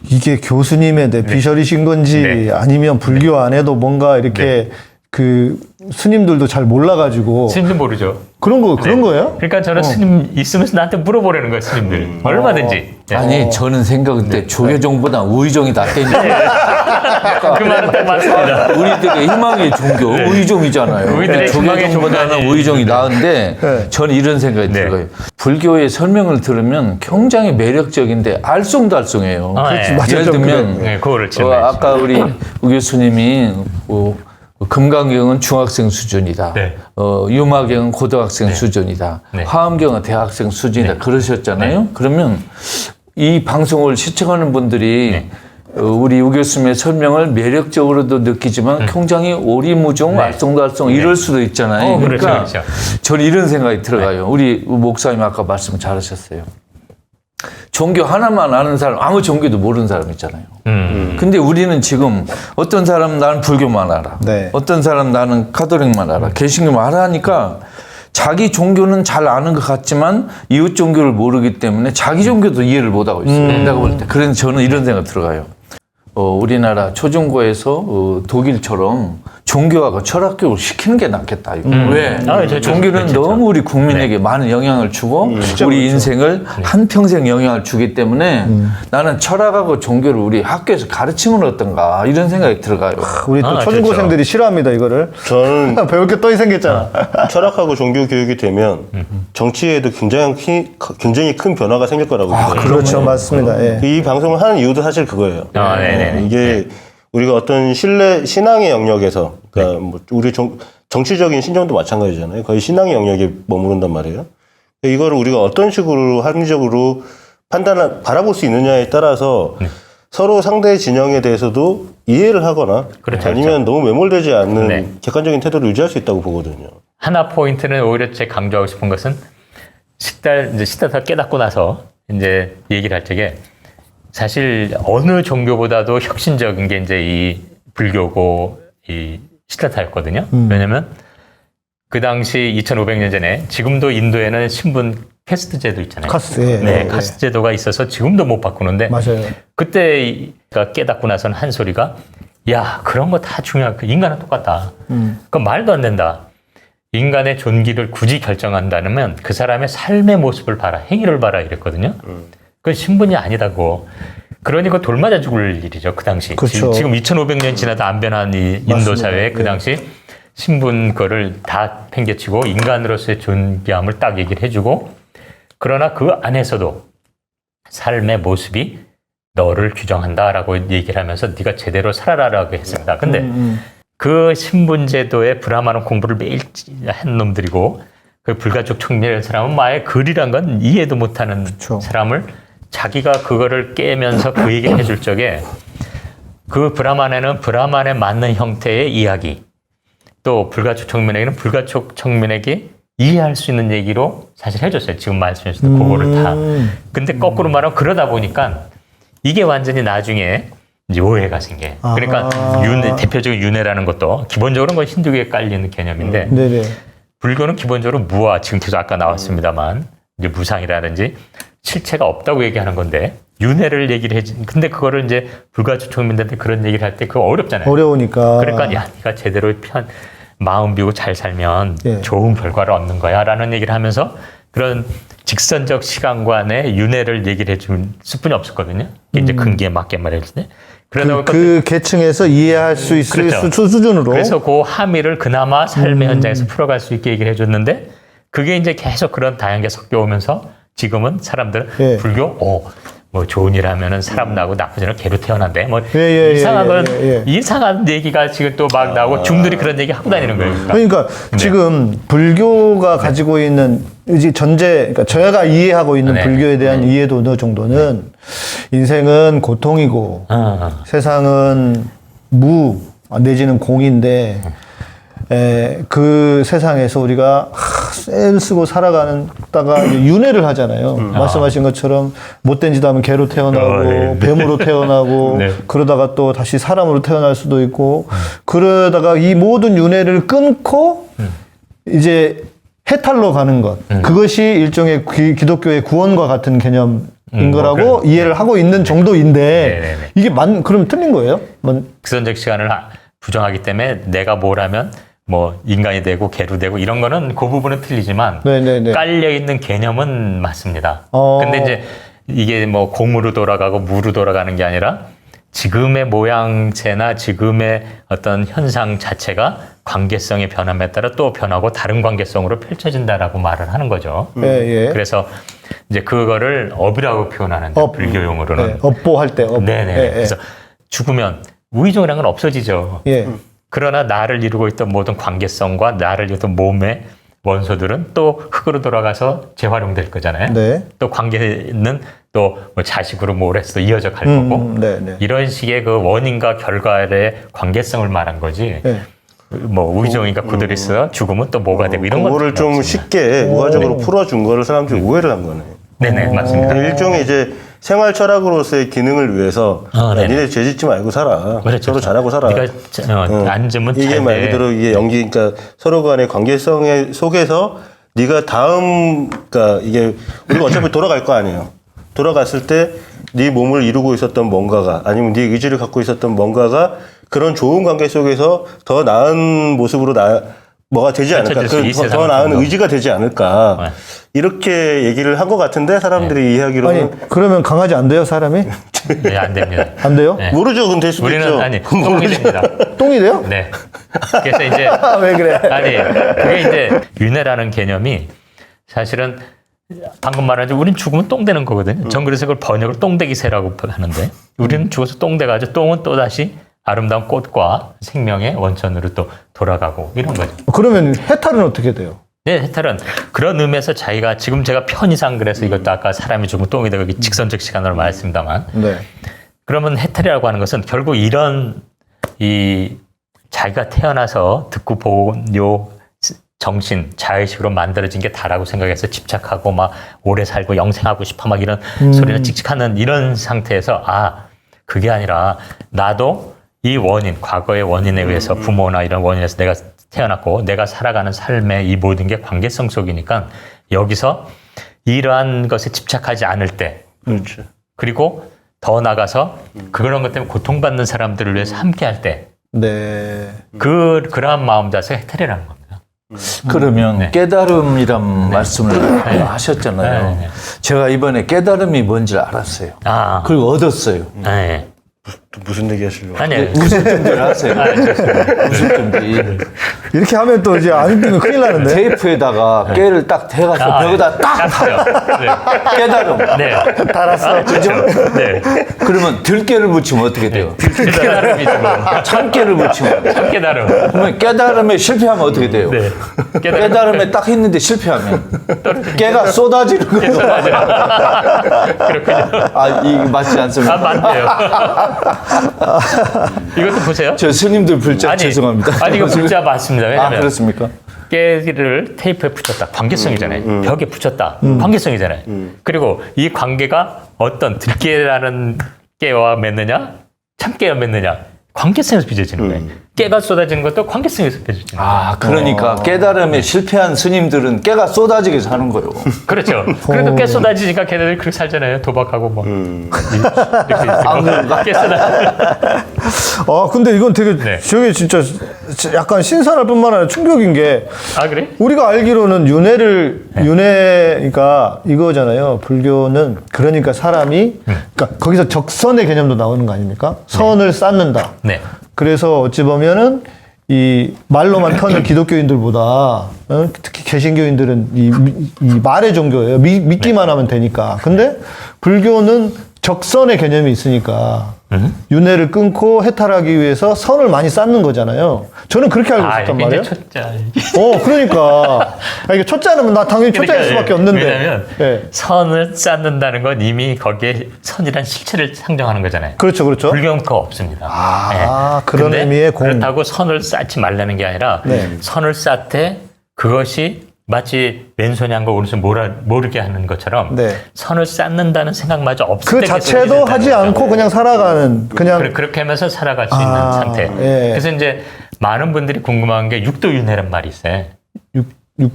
이게 교수님의 내피셜이신 건지 네. 아니면 불교 안에도 뭔가 이렇게 그 스님들도 잘 몰라가지고 스님도 모르죠. 그런 거예요? 그러니까 저는 스님 있으면서 나한테 물어보라는 거예요, 스님들. 얼마든지. 네. 아니 저는 생각할 때 조계종보다 우의종이 낫겠는데 그 말은 딱 맞습니다. 우리들의 희망의 종교 우의종이잖아요. 우리들의 희망의 조계종보다는 종교는 우의종이 나은데 네. 저는 이런 생각이 네. 들어요. 불교의 설명을 들으면 굉장히 매력적인데 알쏭달쏭해요. 네. 맞아요. 예를 들면 네, 그거를 질문해 주시죠. 아까 우리 우 교수님이 금강경은 중학생 수준이다. 네. 유마경은 고등학생 수준이다. 네. 화엄경은 대학생 수준이다. 그러셨잖아요. 그러면 이 방송을 시청하는 분들이 우리 우 교수님의 설명을 매력적으로도 느끼지만 굉장히 오리무중, 알쏭달쏭 이럴 수도 있잖아요. 그렇죠, 그러니까 그렇죠. 저는 이런 생각이 들어가요. 우리 목사님 아까 말씀 잘하셨어요. 종교 하나만 아는 사람, 아무 종교도 모르는 사람 있잖아요. 근데 우리는 지금 어떤 사람은 나는 불교만 알아. 네. 어떤 사람은 나는 카톨릭만 알아. 개신교만 알아 하니까 자기 종교는 잘 아는 것 같지만 이웃 종교를 모르기 때문에 자기 종교도 이해를 못하고 있어요. 내가 볼 때. 그래서 저는 이런 생각 들어가요. 우리나라 초중고에서 독일처럼 종교하고 철학교육을 시키는 게 낫겠다. 왜? 종교는 너무 우리 국민에게 많은 영향을 주고 우리 인생을 한평생 영향을 주기 때문에 나는 철학하고 종교를 우리 학교에서 가르치면 어떤가 이런 생각이 들어가요. 우리 또 초중고생들이 싫어합니다, 이거를. 저는 배울 게 또 생겼잖아. 철학하고 종교 교육이 되면 정치에도 굉장히 큰 변화가 생길 거라고 생각해요. 그렇죠, 맞습니다. 예. 이 방송을 하는 이유도 사실 그거예요. 네네. 이게 우리가 어떤 신앙의 영역에서, 그러니까 뭐 우리 정치적인 신정도 마찬가지잖아요. 거의 신앙의 영역에 머무른단 말이에요. 이거를 우리가 어떤 식으로 합리적으로 바라볼 수 있느냐에 따라서 서로 상대 진영에 대해서도 이해를 하거나 그렇죠, 아니면 너무 매몰되지 않는 네. 객관적인 태도를 유지할 수 있다고 보거든요. 하나 포인트는 오히려 제가 강조하고 싶은 것은 시다다 깨닫고 나서 이제 얘기를 할 적에 사실 어느 종교보다도 혁신적인 게 이제 이 불교고 이 시다타였거든요. 왜냐면 그 당시 2500년 전에 지금도 인도에는 신분 캐스트 제도 있잖아요. 카스트, 예. 네, 카스트 제도가 있어서 지금도 못 바꾸는데 맞아요. 그때 깨닫고 나서는 한 소리가 야 그런 거 다 중요하고 인간은 똑같다. 그건 말도 안 된다. 인간의 존귀를 굳이 결정한다면 그 사람의 삶의 모습을 봐라, 행위를 봐라 이랬거든요. 그건 신분이 아니다고. 그러니 그 돌맞아 죽을 일이죠, 그 당시. 그렇죠. 지금 2500년 지나도 안 변한 이 인도 사회에 그 당시 신분 거를 다 팽개치고 인간으로서의 존귀함을 딱 얘기를 해주고 그러나 그 안에서도 삶의 모습이 너를 규정한다라고 얘기를 하면서 네가 제대로 살아라라고 했습니다. 근데 그 신분제도에 브라마는 공부를 매일 한 놈들이고 그 불가촉 청년이라는 사람은 아예 글이란 건 이해도 못하는 그쵸. 사람을 자기가 그거를 깨면서 그 얘기를 해줄 적에 그 브라만에는 브라만에 맞는 형태의 이야기 또 불가촉 청년에게는 불가촉 청년에게 이해할 수 있는 얘기로 사실 해줬어요. 지금 말씀하셨던 그거를 다. 근데 거꾸로 말하면 그러다 보니까 이게 완전히 나중에 이제 오해가 생겨요. 그러니까 대표적인 윤회라는 것도 기본적으로 건 힌두교에 깔리는 개념인데 네네. 불교는 기본적으로 무아, 지금 계속 아까 나왔습니다만 이제 무상이라든지 실체가 없다고 얘기하는 건데 윤회를 얘기를 해지. 근데 그거를 이제 불가초청민들한테 그런 얘기를 할 때 그거 어렵잖아요. 어려우니까. 그러니까 야, 네가 제대로 마음 비우고 잘 살면 예. 좋은 결과를 얻는 거야라는 얘기를 하면서 그런 직선적 시간관의 윤회를 얘기를 해줄 수뿐이 없었거든요. 이제 근기에 맞게 말했을 때. 그러다 보니까 그 계층에서 이해할 수 있을 그렇죠. 수준으로. 그래서 그 함의를 그나마 삶의 현장에서 풀어갈 수 있게 얘기를 해줬는데 그게 이제 계속 그런 다양하게 섞여오면서 지금은 사람들은 예. 불교, 뭐 좋은 일 하면은 사람 나고 나쁘지 않아 개로 태어난대. 뭐 예, 이상한 건 예. 이상한 얘기가 지금 또 막 나오고 중들이 그런 얘기 하고 다니는 거예요. 그러니까 지금 불교가 가지고 있는 이제 그러니까 저희가 이해하고 있는 네. 불교에 대한 이해도 어느 정도는 인생은 고통이고 세상은 무 내지는 공인데 그 세상에서 우리가 쎄를 쓰고 살아가다가 이제 윤회를 하잖아요. 말씀하신 것처럼 못된 짓 하면 개로 태어나고 네. 뱀으로 태어나고 네. 그러다가 또 다시 사람으로 태어날 수도 있고 그러다가 이 모든 윤회를 끊고 이제 해탈로 가는 것. 그것이 일종의 기독교의 구원과 같은 개념인 거라고 이해를 하고 있는 정도인데 네네네. 이게 그럼 틀린 거예요? 극선적 시간을 부정하기 때문에 내가 뭘 하면 뭐 인간이 되고 개로 되고 이런 거는 그 부분은 틀리지만 네네네. 깔려 있는 개념은 맞습니다. 어. 근데 이제 이게 뭐 공으로 돌아가고 무로 돌아가는 게 아니라 지금의 모양새나 지금의 어떤 현상 자체가 관계성의 변함에 따라 또 변하고 다른 관계성으로 펼쳐진다라고 말을 하는 거죠. 예. 그래서 이제 그거를 업이라고 표현하는데 불교용어로는 네, 업보할 때 업. 네네. 예. 그래서 죽으면 우의종이라는 건 없어지죠. 예. 그러나 나를 이루고 있던 모든 관계성과 나를 이루던 몸의 원소들은 또 흙으로 돌아가서 재활용될 거잖아요. 네. 또 관계는 또 뭐 자식으로 뭘 해서 이어져 갈 거고 네. 이런 식의 그 원인과 결과의 관계성을 말한 거지. 네. 뭐 우의종이가 그대로 있어 죽으면 또 뭐가 되고 이런 그거를 것들은 좀 없습니다. 쉽게 우화적으로 풀어준 거를 사람들이 오해를 한 거네. 네네 맞습니다. 일종의 이제 생활 철학으로서의 기능을 위해서 야, 네네. 니네 죄짓지 말고 살아. 그렇죠. 서로 잘하고 살아. 네가 앉으면 이게 잘 말 돼. 그대로 이게 연기, 그러니까 서로 간의 관계성 속에서 네가 다음, 그러니까 이게 우리가 어차피 돌아갈 거 아니에요. 돌아갔을 때 네 몸을 이루고 있었던 뭔가가 아니면 네 의지를 갖고 있었던 뭔가가 그런 좋은 관계 속에서 더 나은 모습으로 뭐가 되지 않을까. 펼쳐질 수, 이 더 나은 세상을 의지가 되지 않을까. 네. 이렇게 얘기를 한 것 같은데 사람들이 이해하기로는 아니 그러면 강아지 안 돼요 사람이? 네, 안 됩니다. 안 돼요? 네. 모르죠. 그건 될 수도 우리는 있죠. 아니 똥이 됩니다. 똥이 돼요? 네. 그래서 이제 왜 그래? 아니 그게 이제 윤회라는 개념이 사실은 방금 말한 대로 우린 죽으면 똥 되는 거거든요. 전 그래서 그걸 번역을 똥대기새라고 하는데 우리는 죽어서 똥 돼가지고 똥은 또 다시 아름다운 꽃과 생명의 원천으로 또 돌아가고 이런 거죠. 그러면 해탈은 어떻게 돼요? 네, 해탈은 그런 의미에서 자기가 지금 제가 편의상 그래서 이것도 아까 사람이 죽으면 똥이 되고 직선적 시간으로 말했습니다만 네. 그러면 해탈이라고 하는 것은 결국 이런 이 자기가 태어나서 듣고 본 요 정신, 자의식으로 만들어진 게 다라고 생각해서 집착하고 막 오래 살고 영생하고 싶어 막 이런 소리를 찍찍하는 이런 상태에서 그게 아니라 나도 이 원인, 과거의 원인에 의해서 부모나 이런 원인에서 내가 태어났고 내가 살아가는 삶의 이 모든 게 관계성 속이니까 여기서 이러한 것에 집착하지 않을 때 그렇죠. 그리고 더 나가서 그런 것 때문에 고통받는 사람들을 위해서 함께 할 때 네. 그러한 마음 자세가 해탈이라는 겁니다. 그러면 네. 깨달음이란 말씀을 하셨잖아요. 네. 제가 이번에 깨달음이 뭔지 알았어요. 그걸 얻었어요. 네. 또 무슨 얘기 하시려고? 아니, 웃을 준비를 하세요. 웃을 준비. 이렇게 하면 또 이제 안 웃기면 큰일 나는데. 테이프에다가 깨를 딱 대가서 벽에다 딱 깠어요. 네. 깨달음. 네. 달았어. 그죠? 네. 그러면 들깨를 붙이면 어떻게 돼요? 깨달음이죠. 참깨를 붙이면. 참깨달음. 그러면 깨달음에 실패하면 어떻게 돼요? 네. 깨달음에 딱 했는데 실패하면 깨가 쏟아지는 거예요. 그렇군요. 이 맞지 않습니까? 맞네요. 이것도 보세요. 저 스님들 불자 죄송합니다. 아니, 이거 진짜 맞습니다. 왜냐면 그렇습니까? 깨를 테이프에 붙였다. 관계성이잖아요. 벽에 붙였다. 관계성이잖아요. 그리고 이 관계가 어떤 들깨라는 깨와 맺느냐, 참깨와 맺느냐, 관계성에서 빚어지는 거예요. 깨가 쏟아지는 것도 관계성에서 빚어지는 거예요. 아, 그러니까 깨달음에 실패한 스님들은 깨가 쏟아지게 사는 거예요. 그렇죠. 그래도 깨 쏟아지니까 걔네들이 그렇게 살잖아요. 도박하고 뭐. 이렇게 안 그런가? 깨 쏟아지고. 근데 이건 되게 네. 저게 진짜 약간 신선할 뿐만 아니라 충격인 게 아, 그래? 우리가 알기로는 윤회가 이거잖아요. 불교는 그러니까 사람이 그러니까 거기서 적선의 개념도 나오는 거 아닙니까? 선을 쌓는다. 네. 그래서 어찌 보면은 이 말로만 터는 기독교인들보다 특히 개신교인들은 이 말의 종교예요. 믿기만 하면 되니까. 근데 불교는 적선의 개념이 있으니까 윤회를 끊고 해탈하기 위해서 선을 많이 쌓는 거잖아요. 저는 그렇게 알고 있었단 말이에요. 초짜. 그러니까. 이게 초짜는 나 당연히 초짜일 수밖에 없는데. 왜냐면 예. 선을 쌓는다는 건 이미 거기에 선이란 실체를 상정하는 거잖아요. 그렇죠, 그렇죠. 불교는 그거 없습니다. 그런 근데 의미의 공. 그렇다고 선을 쌓지 말라는 게 아니라 네. 선을 쌓되 그것이 마치 왼손이 한 거 오른손 모르게 하는 것처럼 네. 선을 쌓는다는 생각마저 없을 그 때 자체도 하지 않고 그냥 살아가는 그냥 그렇게 하면서 살아갈 수 있는 상태. 예. 그래서 이제 많은 분들이 궁금한 게 육도윤회란 말이 있어요.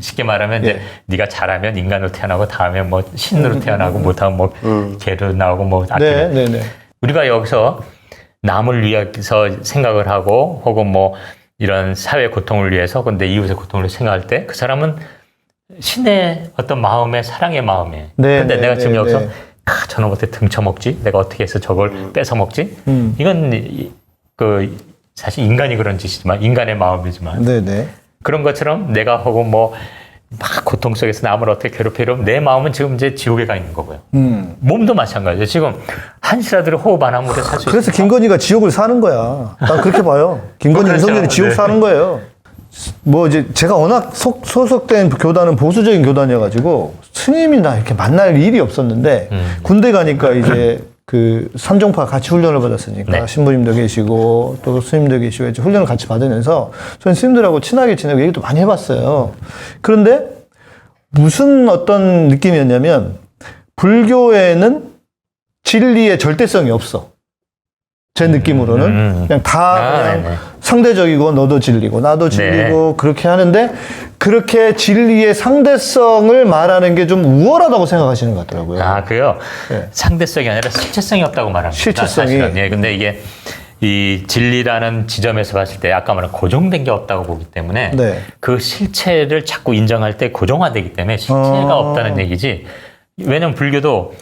쉽게 말하면 이제 네가 잘하면 인간으로 태어나고 다음에 뭐 신으로 태어나고 못하면 뭐 개로 나오고 뭐 네, 네, 네. 우리가 여기서 남을 위해서 생각을 하고 혹은 뭐 이런 사회 고통을 위해서 근데 이웃의 고통을 위해서 생각할 때 그 사람은 신의 어떤 마음에 사랑의 마음에 네, 근데 네, 내가 지금 네, 여기서 네. 저놈한테 등쳐먹지 내가 어떻게 해서 저걸 뺏어 먹지 이건 그 사실 인간이 그런 짓이지만 인간의 마음이지만 네, 네. 그런 것처럼 내가 혹은 뭐 막 고통 속에서 남을 어떻게 괴롭히려면 내 마음은 지금 이제 지옥에 가 있는 거고요. 몸도 마찬가지예요. 지금 한시라도 호흡 안 하면 우리가 살 수 있어요. 그래서 김건희가 지옥을 사는 거야. 난 그렇게 봐요. 김건희, 그렇죠. 윤석열이 지옥 네. 사는 거예요. 뭐 이제 제가 워낙 소속된 교단은 보수적인 교단이어가지고 스님이 나 이렇게 만날 일이 없었는데 군대 가니까 이제 그 삼종파 같이 훈련을 받았으니까 네. 신부님도 계시고 또 스님도 계시고 이제 훈련을 같이 받으면서 저는 스님들하고 친하게 지내고 얘기도 많이 해봤어요. 그런데 무슨 어떤 느낌이었냐면 불교에는 진리의 절대성이 없어. 제 느낌으로는 그냥 다 그냥 네네. 상대적이고 너도 진리고 나도 진리고 그렇게 하는데 그렇게 진리의 상대성을 말하는 게 좀 우월하다고 생각하시는 것 같더라고요. 아, 그요? 네. 상대성이 아니라 실체성이 없다고 말합니다. 실체성이. 사실은. 예, 근데 이게 이 진리라는 지점에서 봤을 때 아까 말한 고정된 게 없다고 보기 때문에 네. 그 실체를 자꾸 인정할 때 고정화되기 때문에 실체가 없다는 얘기지. 왜냐면 불교도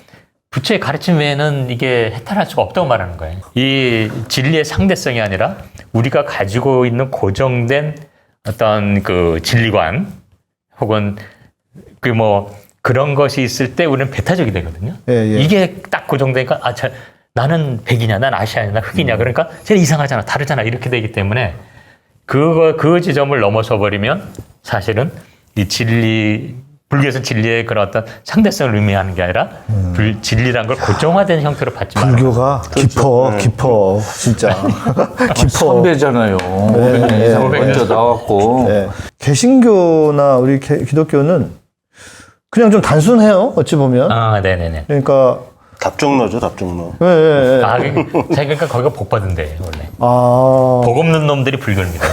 부처의 가르침 외에는 이게 해탈할 수가 없다고 말하는 거예요. 이 진리의 상대성이 아니라 우리가 가지고 있는 고정된 어떤 그 진리관 혹은 그 뭐 그런 것이 있을 때 우리는 배타적이 되거든요. 예, 예. 이게 딱 고정되니까 나는 백이냐, 난 아시아냐, 난 흑이냐. 그러니까 쟤는 이상하잖아, 다르잖아 이렇게 되기 때문에 그 지점을 넘어서 버리면 사실은 이 진리 불교에서는 진리의 그런 어떤 상대성을 의미하는 게 아니라 진리란 걸 고정화된 형태로 받지 말아요. 불교가 깊어, 진짜. 깊어. 선배잖아요. 500년 이상 네. 먼저 나왔고. 네. 개신교나 우리 기독교는 그냥 좀 단순해요, 어찌 보면. 아, 네네네. 그러니까, 답정너죠, 답정너. 예, 예, 예. 아, 그러니까 거기가 복 받은데 원래. 아. 복 없는 놈들이 불교입니다.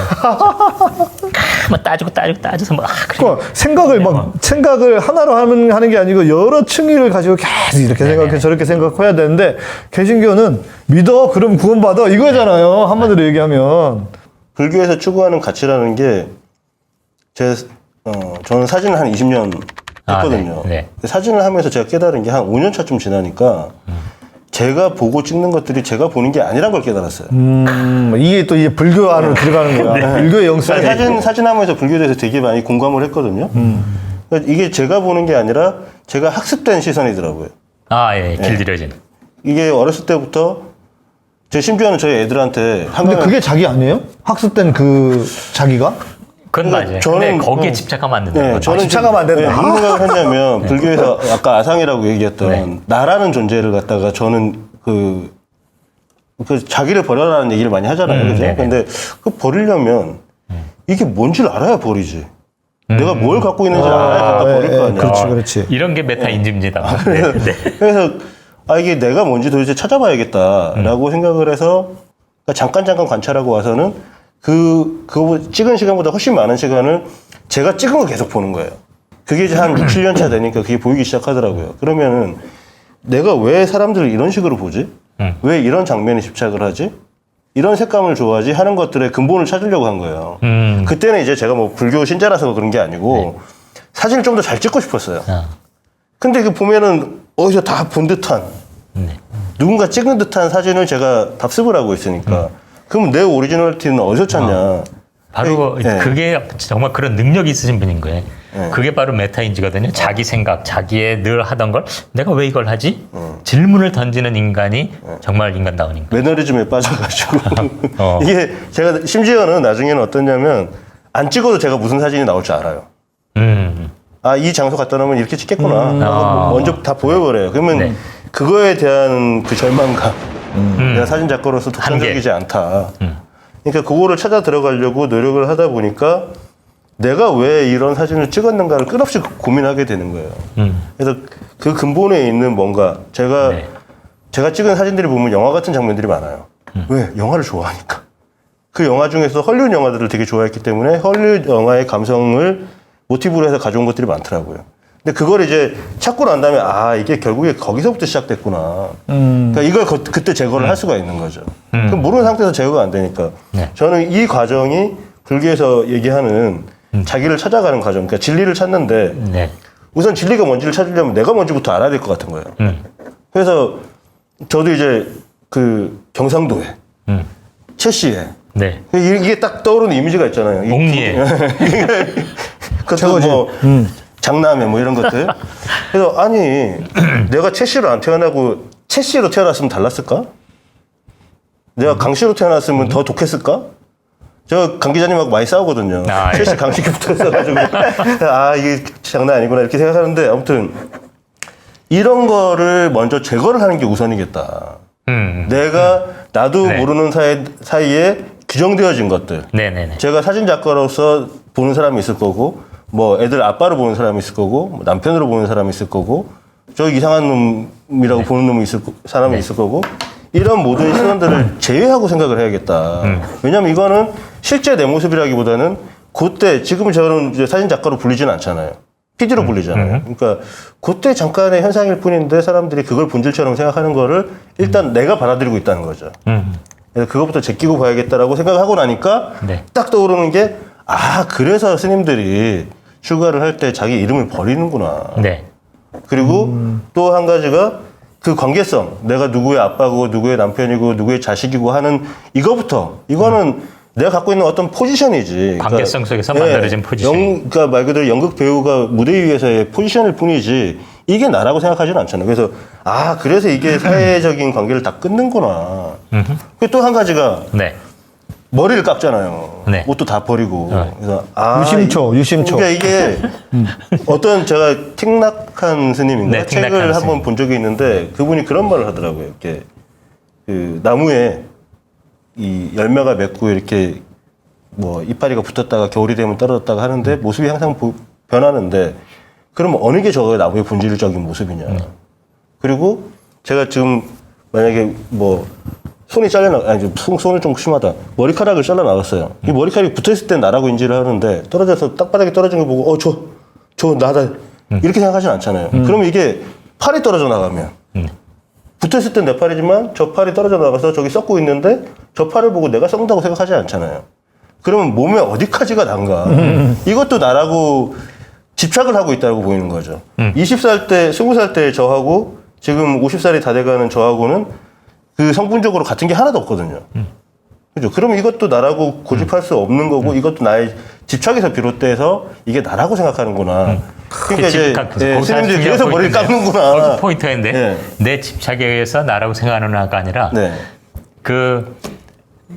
막 따져서 막 그래. 그러니까 생각을 하나로 하는 게 아니고 여러 층위를 가지고 계속 이렇게 생각해 저렇게 생각해야 되는데 개신교는 믿어 그럼 구원받아 이거잖아요. 한마디로 얘기하면. 불교에서 추구하는 가치라는 게 저는 사진을 한 20년 했거든요. 네. 사진을 하면서 제가 깨달은 게 한 5년 차쯤 지나니까 제가 보고 찍는 것들이 제가 보는 게 아니란 걸 깨달았어요. 이게 또 이제 불교 안으로 들어가는 거야. 불교의 영성이. 사진하면서 불교에 대해서 되게 많이 공감을 했거든요. 그러니까 이게 제가 보는 게 아니라 제가 학습된 시선이더라고요. 아, 예, 길들여진. 이게 어렸을 때부터 심지어는 저희 애들한테 근데 그게 자기 아니에요? 학습된 그 자기가? 그건 맞아요. 저는, 근데 거기에 집착하면 안 된다는 거죠. 저는 집착하면 안 된다. 네, 무슨 생각을 했냐면 불교에서 아까 아상이라고 얘기했던 나라는 존재를 갖다가 저는 그 자기를 버려라는 얘기를 많이 하잖아요. 그죠? 네네. 근데 그 버리려면 이게 뭔지를 알아야 버리지. 내가 뭘 갖고 있는지 알아야 갖다 버릴 거 아니야. 그렇지, 그렇지. 이런 게 메타 인지입니다. 네. 네. 그래서 이게 내가 뭔지 도대체 찾아봐야겠다라고 생각을 해서 그러니까 잠깐 관찰하고 와서는 그거 찍은 시간보다 훨씬 많은 시간을 제가 찍은 걸 계속 보는 거예요. 그게 이제 한 6, 7년 차 되니까 그게 보이기 시작하더라고요. 그러면은 내가 왜 사람들을 이런 식으로 보지? 왜 이런 장면에 집착을 하지? 이런 색감을 좋아하지? 하는 것들의 근본을 찾으려고 한 거예요. 그때는 이제 제가 뭐 불교 신자라서 그런 게 아니고 사진을 좀 더 잘 찍고 싶었어요. 근데 그 보면은 어디서 다 본 듯한 누군가 찍은 듯한 사진을 제가 답습을 하고 있으니까 그럼 내 오리지널티는 어디서 찾냐? 바로 네. 그게 정말 그런 능력이 있으신 분인 거예요. 네. 그게 바로 메타인지거든요. 자기 생각, 자기의 늘 하던 걸 내가 왜 이걸 하지? 질문을 던지는 인간이 정말 인간다운 인간. 매너리즘에 빠져가지고 어. 이게 제가 심지어는 나중에는 어떠냐면 안 찍어도 제가 무슨 사진이 나올 줄 알아요. 이 장소 갖다 놓으면 이렇게 찍겠구나 하고 먼저 다 보여버려요. 그러면 네. 그거에 대한 그 절망감 내가 사진 작가로서 독창적이지 않다. 그러니까 그거를 찾아 들어가려고 노력을 하다 보니까 내가 왜 이런 사진을 찍었는가를 끝없이 고민하게 되는 거예요. 그래서 그 근본에 있는 뭔가 네. 제가 찍은 사진들이 보면 영화 같은 장면들이 많아요. 왜? 영화를 좋아하니까. 그 영화 중에서 헐리우드 영화들을 되게 좋아했기 때문에 헐리우드 영화의 감성을 모티브로 해서 가져온 것들이 많더라고요. 근데 그걸 이제 찾고 난 다음에 이게 결국에 거기서부터 시작됐구나. 그러니까 이걸 그때 제거를 할 수가 있는 거죠. 그럼 모르는 상태에서 제거가 안 되니까. 네. 저는 이 과정이 불교에서 얘기하는 자기를 찾아가는 과정, 그러니까 진리를 찾는데 네. 우선 진리가 뭔지를 찾으려면 내가 뭔지부터 알아야 될 것 같은 거예요. 그래서 저도 이제 그 경상도에 채씨에 네. 이게 딱 떠오르는 이미지가 있잖아요. 옥리에. 그것도 뭐 장남에 뭐 이런 것들. 그래서 아니 내가 채씨로 안 태어나고 채씨로 태어났으면 달랐을까? 내가 강씨로 태어났으면 더 독했을까? 저 강 기자님하고 많이 싸우거든요. 예. 채씨 강씨기 붙어있어가지고 이게 장난 아니구나 이렇게 생각하는데 아무튼 이런 거를 먼저 제거를 하는 게 우선이겠다. 내가 나도 네. 모르는 사이에 규정되어진 것들. 네네네. 제가 사진 작가로서 보는 사람이 있을 거고, 뭐 애들 아빠로 보는 사람이 있을 거고, 뭐 남편으로 보는 사람이 있을 거고, 저 이상한 놈이라고 보는 놈이 사람이 있을 거고, 이런 모든 시선들을 제외하고 생각을 해야겠다. 왜냐면 이거는 실제 내 모습이라기보다는 그때 지금 저는 이제 사진 작가로 불리지는 않잖아요. PD로 불리잖아요. 그러니까 그때 잠깐의 현상일 뿐인데 사람들이 그걸 본질처럼 생각하는 거를 일단 내가 받아들이고 있다는 거죠. 그래서 그것부터 제끼고 봐야겠다라고 생각하고 나니까 네. 딱 떠오르는 게 그래서 스님들이 출가를 할 때 자기 이름을 버리는구나. 네. 그리고 또 한 가지가 그 관계성, 내가 누구의 아빠고 누구의 남편이고 누구의 자식이고 하는 이거는 내가 갖고 있는 어떤 포지션이지. 관계성 속에서 만들어진 포지션. 그러니까 말 그대로 연극 배우가 무대 위에서의 포지션일 뿐이지 이게 나라고 생각하지는 않잖아요. 그래서 그래서 이게 사회적인 관계를 다 끊는구나. 그리고 또 한 가지가 네. 머리를 깎잖아요. 네. 옷도 다 버리고. 그래서 유심초. 그러니까 이게 어떤 제가 틱낙한 스님인가 네, 틱낙한 책을 스님. 한번 본 적이 있는데 그분이 그런 말을 하더라고요. 이렇게 그 나무에 이 열매가 맺고 이렇게 뭐 이파리가 붙었다가 겨울이 되면 떨어졌다가 하는데 모습이 항상 변하는데 그러면 어느 게 저 나무의 본질적인 모습이냐. 그리고 제가 지금 만약에 뭐 손이 손을 좀 심하다. 머리카락을 잘라 나갔어요. 이 머리카락이 붙어있을 땐 나라고 인지를 하는데 떨어져서 땅바닥에 떨어진 거 보고 저 나다. 이렇게 생각하진 않잖아요. 그러면 이게 팔이 떨어져 나가면 붙어있을 땐 내 팔이지만 저 팔이 떨어져 나가서 저기 썩고 있는데 저 팔을 보고 내가 썩는다고 생각하지 않잖아요. 그러면 몸에 어디까지가 난가. 이것도 나라고 집착을 하고 있다고 보이는 거죠. 20살 때, 20살 때 저하고 지금 50살이 다 돼가는 저하고는 그 성분적으로 같은 게 하나도 없거든요. 그죠? 그럼 이것도 나라고 고집할 수 없는 거고 이것도 나의 집착에서 비롯돼서 이게 나라고 생각하는구나. 그러니까 이제 스님들이 그래서 머리를 깎는구나. 포인트인데 네. 내 집착에 의해서 나라고 생각하는가 아니라 네.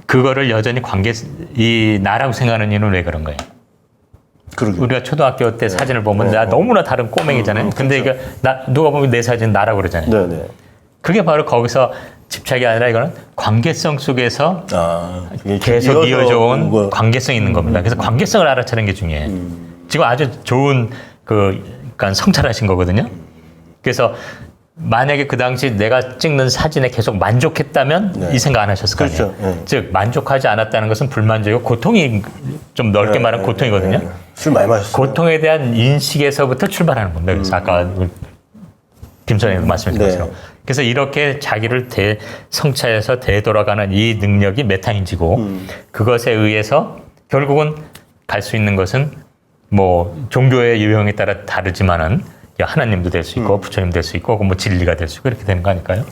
그거를 여전히 이 나라고 생각하는 이유는 왜 그런 거예요? 그러게요. 우리가 초등학교 때 사진을 보면 나 너무나 다른 꼬맹이잖아요. 근데 이거 누가 보면 내 사진 나라고 그러잖아요. 네네. 그게 바로 거기서 집착이 아니라 이거는 관계성 속에서 이게 계속 이어져 온 거. 관계성이 있는 겁니다. 그래서 관계성을 알아차리는 게 중요해요. 지금 아주 좋은 그러니까 성찰하신 거거든요. 그래서 만약에 그 당시 내가 찍는 사진에 계속 만족했다면 네. 이 생각 안 하셨을 거 아니에요. 그렇죠. 네. 즉 만족하지 않았다는 것은 불만족이고 고통이 좀 넓게 말하면 고통이거든요. 술 많이 마셨어요. 고통에 대한 인식에서부터 출발하는 겁니다. 그래서 아까 김 선생님도 말씀해 주신 것처럼. 그래서 이렇게 자기를 성찰해서 되돌아가는 이 능력이 메타인지고 그것에 의해서 결국은 갈 수 있는 것은 뭐 종교의 유형에 따라 다르지만은 하나님도 될 수 있고 부처님 될 수 있고 뭐 진리가 될 수 있고 이렇게 되는 거 아닐까요?